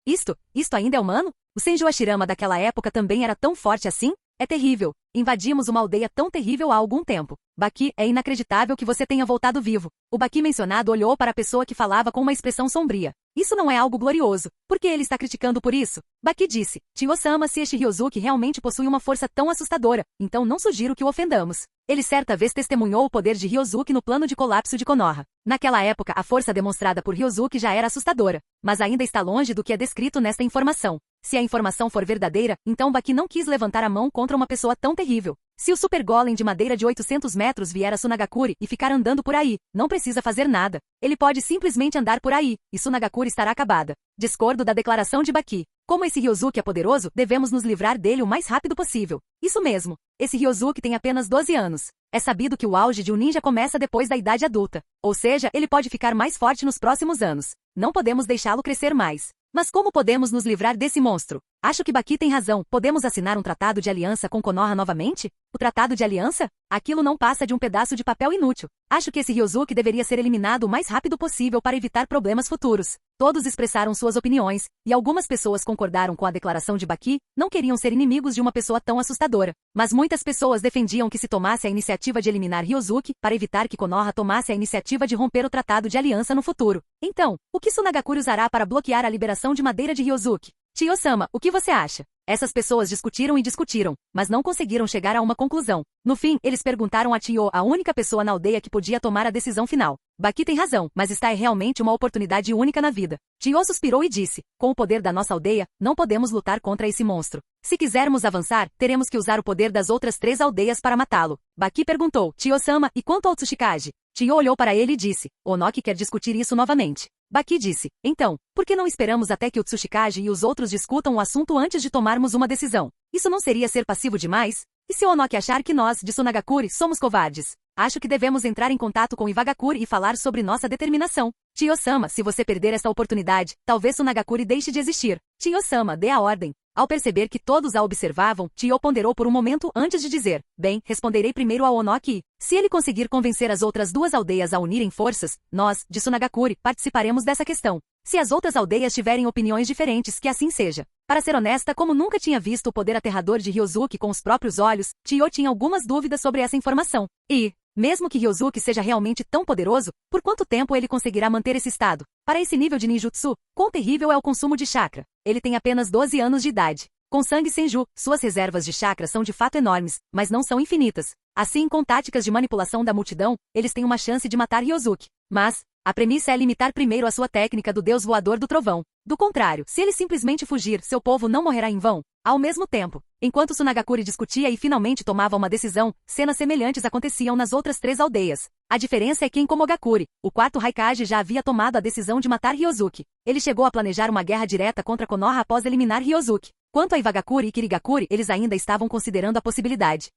Isto ainda é humano? O Senju Hashirama daquela época também era tão forte assim? É terrível. Invadimos uma aldeia tão terrível há algum tempo. Baki, é inacreditável que você tenha voltado vivo. O Baki mencionado olhou para a pessoa que falava com uma expressão sombria. Isso não é algo glorioso. Por que ele está criticando por isso? Baki disse, Tio-sama, se este Ryozuki realmente possui uma força tão assustadora, então não sugiro que o ofendamos. Ele certa vez testemunhou o poder de Ryozuki no plano de colapso de Konoha. Naquela época, a força demonstrada por Ryozuki já era assustadora, mas ainda está longe do que é descrito nesta informação. Se a informação for verdadeira, então Baki não quis levantar a mão contra uma pessoa tão terrível. Se o super golem de madeira de 800 metros vier a Tsunagakuri e ficar andando por aí, não precisa fazer nada. Ele pode simplesmente andar por aí, e Tsunagakuri estará acabada. Discordo da declaração de Baki. Como esse Ryozuki é poderoso, devemos nos livrar dele o mais rápido possível. Isso mesmo. Esse Ryozuki tem apenas 12 anos. É sabido que o auge de um ninja começa depois da idade adulta. Ou seja, ele pode ficar mais forte nos próximos anos. Não podemos deixá-lo crescer mais. Mas como podemos nos livrar desse monstro? Acho que Baki tem razão. Podemos assinar um tratado de aliança com Konoha novamente? O tratado de aliança? Aquilo não passa de um pedaço de papel inútil. Acho que esse Ryozuki deveria ser eliminado o mais rápido possível para evitar problemas futuros. Todos expressaram suas opiniões, e algumas pessoas concordaram com a declaração de Baki, não queriam ser inimigos de uma pessoa tão assustadora. Mas muitas pessoas defendiam que se tomasse a iniciativa de eliminar Ryozuki, para evitar que Konoha tomasse a iniciativa de romper o tratado de aliança no futuro. Então, o que Tsunagakuri usará para bloquear a liberação de madeira de Ryozuki? Tio-sama, o que você acha? Essas pessoas discutiram e discutiram, mas não conseguiram chegar a uma conclusão. No fim, eles perguntaram a Tio, a única pessoa na aldeia que podia tomar a decisão final. Baki tem razão, mas esta é realmente uma oportunidade única na vida. Tio suspirou e disse, com o poder da nossa aldeia, não podemos lutar contra esse monstro. Se quisermos avançar, teremos que usar o poder das outras 3 aldeias para matá-lo. Baki perguntou, Tio-sama, e quanto ao Tsuchikage? Tio olhou para ele e disse, Onoki quer discutir isso novamente. Baki disse, então, por que não esperamos até que o Tsuchikage e os outros discutam o assunto antes de tomarmos uma decisão? Isso não seria ser passivo demais? E se Onoki achar que nós, de Tsunagakuri, somos covardes? Acho que devemos entrar em contato com Iwagakuri e falar sobre nossa determinação. Tio-sama, se você perder esta oportunidade, talvez Tsunagakuri deixe de existir. Tio-sama, dê a ordem. Ao perceber que todos a observavam, Tio ponderou por um momento antes de dizer, bem, responderei primeiro ao Onoki. Se ele conseguir convencer as outras 2 aldeias a unirem forças, nós, de Tsunagakuri, participaremos dessa questão. Se as outras aldeias tiverem opiniões diferentes, que assim seja. Para ser honesta, como nunca tinha visto o poder aterrador de Ryozuki com os próprios olhos, Tio tinha algumas dúvidas sobre essa informação. E, mesmo que Ryozuki seja realmente tão poderoso, por quanto tempo ele conseguirá manter esse estado? Para esse nível de ninjutsu, quão terrível é o consumo de chakra? Ele tem apenas 12 anos de idade. Com sangue Senju, suas reservas de chakra são de fato enormes, mas não são infinitas. Assim, com táticas de manipulação da multidão, eles têm uma chance de matar Ryozuki. Mas, a premissa é limitar primeiro a sua técnica do deus voador do trovão. Do contrário, se ele simplesmente fugir, seu povo não morrerá em vão. Ao mesmo tempo, enquanto Tsunagakuri discutia e finalmente tomava uma decisão, cenas semelhantes aconteciam nas outras 3 aldeias. A diferença é que em Komogakuri, o 4º Raikage já havia tomado a decisão de matar Ryozuki. Ele chegou a planejar uma guerra direta contra Konoha após eliminar Ryozuki. Quanto a Iwagakuri e Kirigakuri, eles ainda estavam considerando a possibilidade.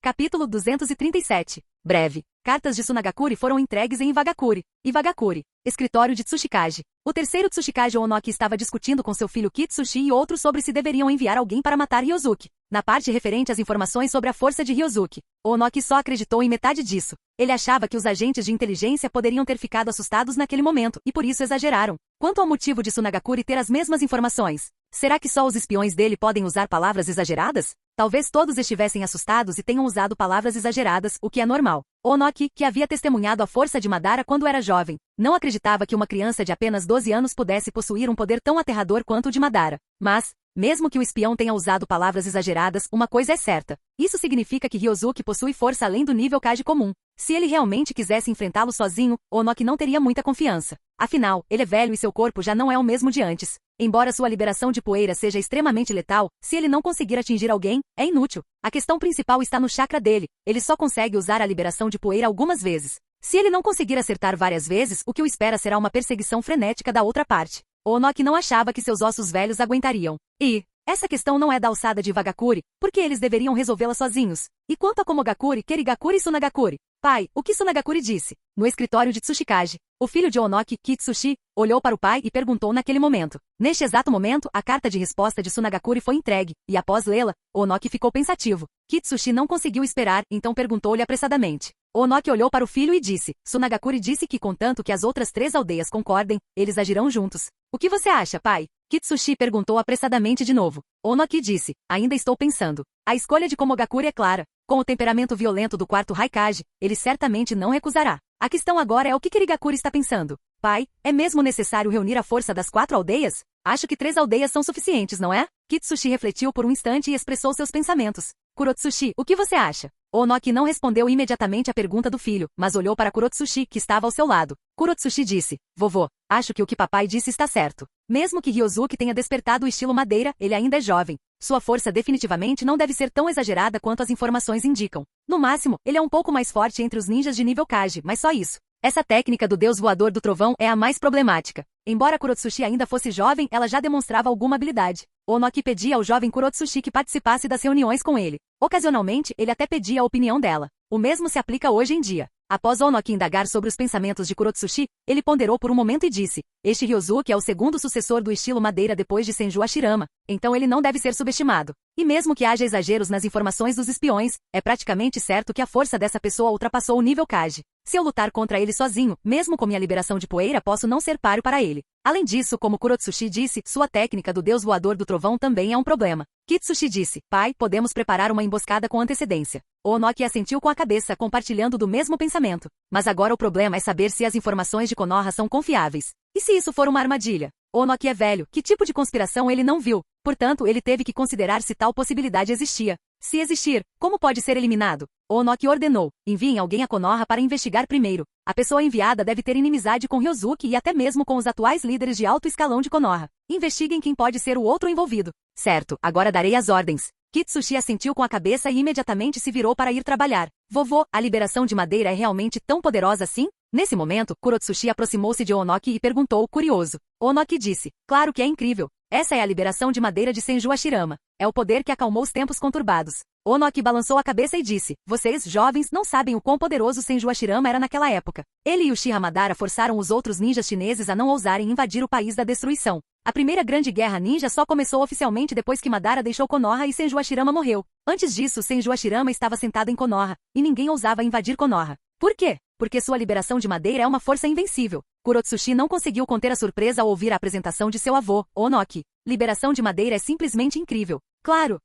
Capítulo 237. Breve. Cartas de Tsunagakuri foram entregues em Iwagakuri. Iwagakuri. Escritório de Tsuchikage. O terceiro Tsuchikage Onoki estava discutindo com seu filho Kitsushi e outros sobre se deveriam enviar alguém para matar Ryozuki. Na parte referente às informações sobre a força de Ryozuki, Onoki só acreditou em metade disso. Ele achava que os agentes de inteligência poderiam ter ficado assustados naquele momento, e por isso exageraram. Quanto ao motivo de Tsunagakuri ter as mesmas informações, será que só os espiões dele podem usar palavras exageradas? Talvez todos estivessem assustados e tenham usado palavras exageradas, o que é normal. Onoki, que havia testemunhado a força de Madara quando era jovem, não acreditava que uma criança de apenas 12 anos pudesse possuir um poder tão aterrador quanto o de Madara. Mas, mesmo que o espião tenha usado palavras exageradas, uma coisa é certa. Isso significa que Ryozuki possui força além do nível Kage comum. Se ele realmente quisesse enfrentá-lo sozinho, Onoki não teria muita confiança. Afinal, ele é velho e seu corpo já não é o mesmo de antes. Embora sua liberação de poeira seja extremamente letal, se ele não conseguir atingir alguém, é inútil. A questão principal está no chakra dele. Ele só consegue usar a liberação de poeira algumas vezes. Se ele não conseguir acertar várias vezes, o que o espera será uma perseguição frenética da outra parte. Onoki não achava que seus ossos velhos aguentariam. E essa questão não é da alçada de Iwagakuri, porque eles deveriam resolvê-la sozinhos. E quanto a Komogakuri, Kirigakuri e Tsunagakuri? Pai, o que Tsunagakuri disse? No escritório de Tsuchikage, o filho de Onoki, Kitsushi, olhou para o pai e perguntou naquele momento. Neste exato momento, a carta de resposta de Tsunagakuri foi entregue, e após lê-la, Onoki ficou pensativo. Kitsushi não conseguiu esperar, então perguntou-lhe apressadamente. Onoki olhou para o filho e disse, Tsunagakuri disse que contanto que as outras 3 aldeias concordem, eles agirão juntos. O que você acha, pai? Kitsushi perguntou apressadamente de novo. Onoki disse, ainda estou pensando. A escolha de Komogakuri é clara. Com o temperamento violento do 4º Raikage, ele certamente não recusará. A questão agora é o que Kirigakuri está pensando. Pai, é mesmo necessário reunir a força das 4 aldeias? Acho que 3 aldeias são suficientes, não é? Kitsushi refletiu por um instante e expressou seus pensamentos. Kurotsushi, o que você acha? Onoki não respondeu imediatamente à pergunta do filho, mas olhou para Kurotsushi, que estava ao seu lado. Kurotsushi disse, vovô, acho que o que papai disse está certo. Mesmo que Ryozuki tenha despertado o estilo madeira, ele ainda é jovem. Sua força definitivamente não deve ser tão exagerada quanto as informações indicam. No máximo, ele é um pouco mais forte entre os ninjas de nível Kage, mas só isso. Essa técnica do deus voador do trovão é a mais problemática. Embora Kurotsushi ainda fosse jovem, ela já demonstrava alguma habilidade. Onoki pedia ao jovem Kurotsushi que participasse das reuniões com ele. Ocasionalmente, ele até pedia a opinião dela. O mesmo se aplica hoje em dia. Após Onoki indagar sobre os pensamentos de Kurotsushi, ele ponderou por um momento e disse: este Ryozuki é o segundo sucessor do estilo madeira depois de Senju Hashirama, então ele não deve ser subestimado. E mesmo que haja exageros nas informações dos espiões, é praticamente certo que a força dessa pessoa ultrapassou o nível Kage. Se eu lutar contra ele sozinho, mesmo com minha liberação de poeira, posso não ser páreo para ele. Além disso, como Kurotsushi disse, sua técnica do deus voador do trovão também é um problema. Kitsushi disse: pai, podemos preparar uma emboscada com antecedência. Onoki assentiu com a cabeça, compartilhando do mesmo pensamento. Mas agora o problema é saber se as informações de Konoha são confiáveis. E se isso for uma armadilha? Onoki é velho, que tipo de conspiração ele não viu? Portanto, ele teve que considerar se tal possibilidade existia. Se existir, como pode ser eliminado? Onoki ordenou: enviem alguém a Konoha para investigar primeiro. A pessoa enviada deve ter inimizade com Ryozuki e até mesmo com os atuais líderes de alto escalão de Konoha. Investiguem quem pode ser o outro envolvido. Certo, agora darei as ordens. Kitsushi assentiu com a cabeça e imediatamente se virou para ir trabalhar. Vovô, a liberação de madeira é realmente tão poderosa assim? Nesse momento, Kurotsushi aproximou-se de Onoki e perguntou, curioso. Onoki disse: claro que é incrível. Essa é a liberação de madeira de Senju Hashirama. É o poder que acalmou os tempos conturbados. Onoki balançou a cabeça e disse: vocês, jovens, não sabem o quão poderoso Senju Hashirama era naquela época. Ele e Uchiha Madara forçaram os outros ninjas chineses a não ousarem invadir o país da destruição. A primeira grande guerra ninja só começou oficialmente depois que Madara deixou Konoha e Senju Hashirama morreu. Antes disso, Senju Hashirama estava sentado em Konoha, e ninguém ousava invadir Konoha. Por quê? Porque sua liberação de madeira é uma força invencível. Kurotsushi não conseguiu conter a surpresa ao ouvir a apresentação de seu avô, Onoki. Liberação de madeira é simplesmente incrível. Claro!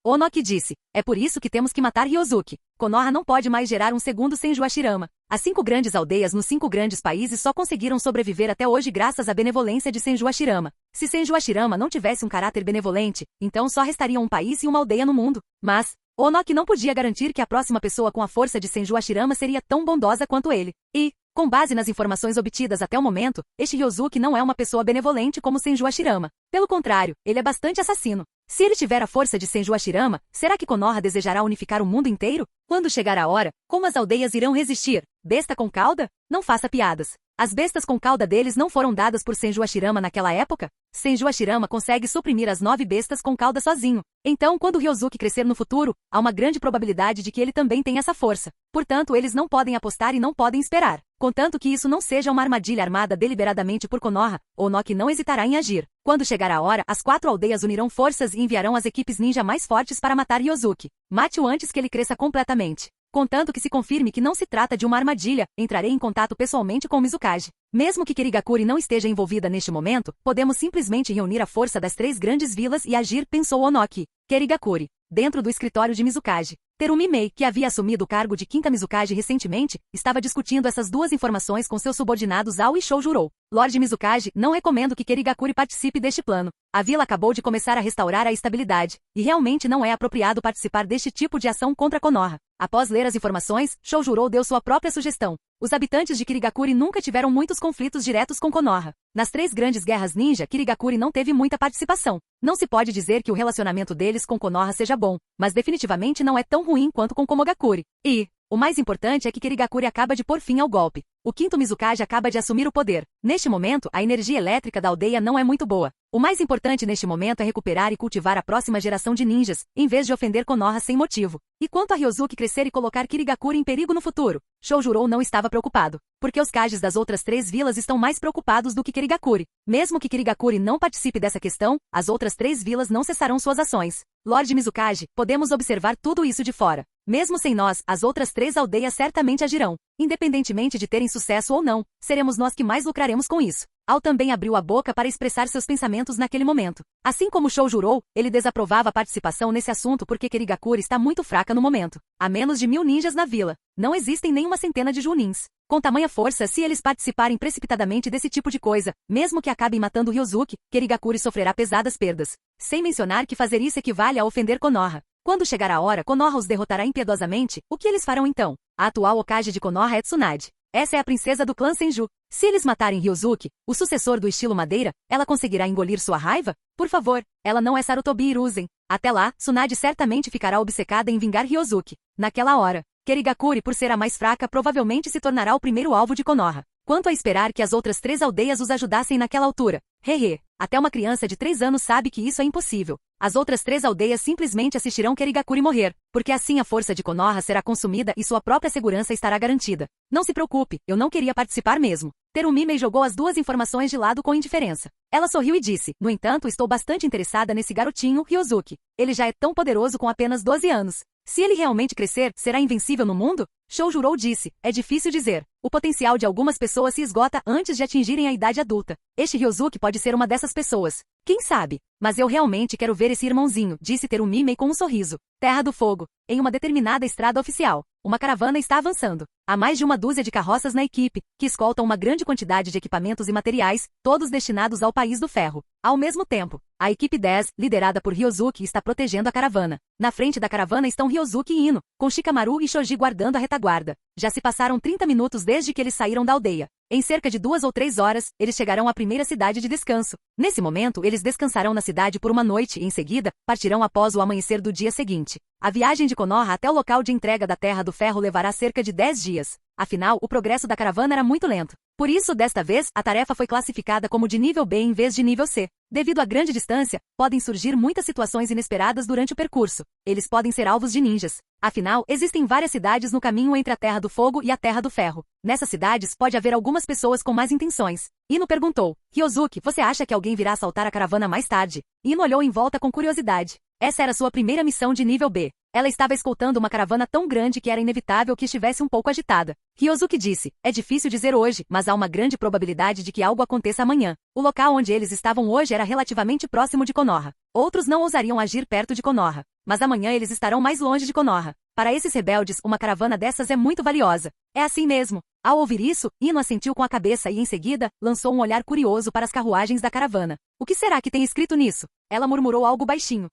Onoki disse: é por isso que temos que matar Ryozuki. Konoha não pode mais gerar um segundo Senju Hashirama. As 5 grandes aldeias nos 5 grandes países só conseguiram sobreviver até hoje graças à benevolência de Senju Hashirama. Se Senju Hashirama não tivesse um caráter benevolente, então só restariam um país e uma aldeia no mundo. Mas Onoki não podia garantir que a próxima pessoa com a força de Senju Hashirama seria tão bondosa quanto ele. E, com base nas informações obtidas até o momento, este Ryozuki não é uma pessoa benevolente como Senju Hashirama. Pelo contrário, ele é bastante assassino. Se ele tiver a força de Senju Hashirama, será que Konoha desejará unificar o mundo inteiro? Quando chegar a hora, como as aldeias irão resistir? Besta com cauda? Não faça piadas. As bestas com cauda deles não foram dadas por Senju Hashirama naquela época? Senju Hashirama consegue suprimir as 9 bestas com cauda sozinho. Então, quando Ryozuki crescer no futuro, há uma grande probabilidade de que ele também tenha essa força. Portanto, eles não podem apostar e não podem esperar. Contanto que isso não seja uma armadilha armada deliberadamente por Konoha, Onoki não hesitará em agir. Quando chegar a hora, as 4 aldeias unirão forças e enviarão as equipes ninja mais fortes para matar Ryozuki. Mate-o antes que ele cresça completamente. Contanto que se confirme que não se trata de uma armadilha, entrarei em contato pessoalmente com Mizukage. Mesmo que Kirigakuri não esteja envolvida neste momento, podemos simplesmente reunir a força das 3 grandes vilas e agir, pensou Onoki. Kirigakuri. Dentro do escritório de Mizukage. Terumi Mei, que havia assumido o cargo de quinta Mizukage recentemente, estava discutindo essas 2 informações com seus subordinados Ao e Shoujuro. Lord Mizukage, não recomendo que Kirigakuri participe deste plano. A vila acabou de começar a restaurar a estabilidade, e realmente não é apropriado participar deste tipo de ação contra Konoha. Após ler as informações, Shoujuro deu sua própria sugestão. Os habitantes de Kirigakuri nunca tiveram muitos conflitos diretos com Konoha. Nas 3 grandes guerras ninja, Kirigakuri não teve muita participação. Não se pode dizer que o relacionamento deles com Konoha seja bom, mas definitivamente não é tão ruim quanto com Komogakuri. E o mais importante é que Kirigakuri acaba de pôr fim ao golpe. O quinto Mizukage acaba de assumir o poder. Neste momento, a energia elétrica da aldeia não é muito boa. O mais importante neste momento é recuperar e cultivar a próxima geração de ninjas, em vez de ofender Konoha sem motivo. E quanto a Ryozuki crescer e colocar Kirigakuri em perigo no futuro? Shoujuro não estava preocupado, porque os Kages das outras 3 vilas estão mais preocupados do que Kirigakuri. Mesmo que Kirigakuri não participe dessa questão, as outras 3 vilas não cessarão suas ações. Lord Mizukage, podemos observar tudo isso de fora. Mesmo sem nós, as outras 3 aldeias certamente agirão. Independentemente de terem sucesso ou não, seremos nós que mais lucraremos com isso. Ao também abriu a boca para expressar seus pensamentos naquele momento. Assim como Shoujuro, ele desaprovava a participação nesse assunto porque Kirigakuri está muito fraca no momento. Há menos de 1000 ninjas na vila. Não existem nem uma centena de Junins. Com tamanha força, se eles participarem precipitadamente desse tipo de coisa, mesmo que acabem matando Ryozuki, Kirigakuri sofrerá pesadas perdas. Sem mencionar que fazer isso equivale a ofender Konoha. Quando chegar a hora, Konoha os derrotará impiedosamente, o que eles farão então? A atual Hokage de Konoha é Tsunade. Essa é a princesa do clã Senju. Se eles matarem Ryozuki, o sucessor do estilo madeira, ela conseguirá engolir sua raiva? Por favor, ela não é Sarutobi Hiruzen. Até lá, Tsunade certamente ficará obcecada em vingar Ryozuki. Naquela hora, Kerigakure, por ser a mais fraca, provavelmente se tornará o primeiro alvo de Konoha. Quanto a esperar que as outras 3 aldeias os ajudassem naquela altura? Hehe. Até uma criança de 3 anos sabe que isso é impossível. As outras 3 aldeias simplesmente assistirão Kerigakure morrer, porque assim a força de Konoha será consumida e sua própria segurança estará garantida. Não se preocupe, eu não queria participar mesmo. Terumime jogou as 2 informações de lado com indiferença. Ela sorriu e disse, no entanto, estou bastante interessada nesse garotinho, Ryozuki. Ele já é tão poderoso com apenas 12 anos. Se ele realmente crescer, será invencível no mundo? Shoujuro disse, é difícil dizer. O potencial de algumas pessoas se esgota antes de atingirem a idade adulta. Este Ryozuki pode ser uma dessas pessoas. Quem sabe? Mas eu realmente quero ver esse irmãozinho, disse Terumime com um sorriso. Terra do Fogo. Em uma determinada estrada oficial, uma caravana está avançando. Há mais de uma dúzia de carroças na equipe, que escoltam uma grande quantidade de equipamentos e materiais, todos destinados ao País do Ferro. Ao mesmo tempo, a equipe 10, liderada por Ryozuki, está protegendo a caravana. Na frente da caravana estão Ryozuki e Ino, com Shikamaru e Shoji guardando a retaguarda. Já se passaram 30 minutos desde que eles saíram da aldeia. Em cerca de 2 ou 3 horas, eles chegarão à primeira cidade de descanso. Nesse momento, eles descansarão na cidade por uma noite e, em seguida, partirão após o amanhecer do dia seguinte. A viagem de Konoha até o local de entrega da Terra do Ferro levará cerca de 10 dias. Afinal, o progresso da caravana era muito lento. Por isso, desta vez, a tarefa foi classificada como de nível B em vez de nível C. Devido à grande distância, podem surgir muitas situações inesperadas durante o percurso. Eles podem ser alvos de ninjas. Afinal, existem várias cidades no caminho entre a Terra do Fogo e a Terra do Ferro. Nessas cidades, pode haver algumas pessoas com más intenções. Ino perguntou, Ryozuki, você acha que alguém virá assaltar a caravana mais tarde? Ino olhou em volta com curiosidade. Essa era sua primeira missão de nível B. Ela estava escoltando uma caravana tão grande que era inevitável que estivesse um pouco agitada. Ryozuki disse, é difícil dizer hoje, mas há uma grande probabilidade de que algo aconteça amanhã. O local onde eles estavam hoje era relativamente próximo de Konoha. Outros não ousariam agir perto de Konoha. Mas amanhã eles estarão mais longe de Konoha. Para esses rebeldes, uma caravana dessas é muito valiosa. É assim mesmo. Ao ouvir isso, Ino assentiu com a cabeça e, em seguida, lançou um olhar curioso para as carruagens da caravana. O que será que tem escrito nisso? Ela murmurou algo baixinho.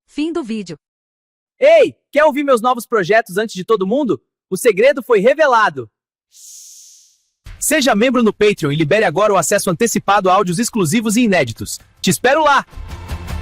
Fim do vídeo. Ei, quer ouvir meus novos projetos antes de todo mundo? O segredo foi revelado. Seja membro no Patreon e libere agora o acesso antecipado a áudios exclusivos e inéditos. Te espero lá!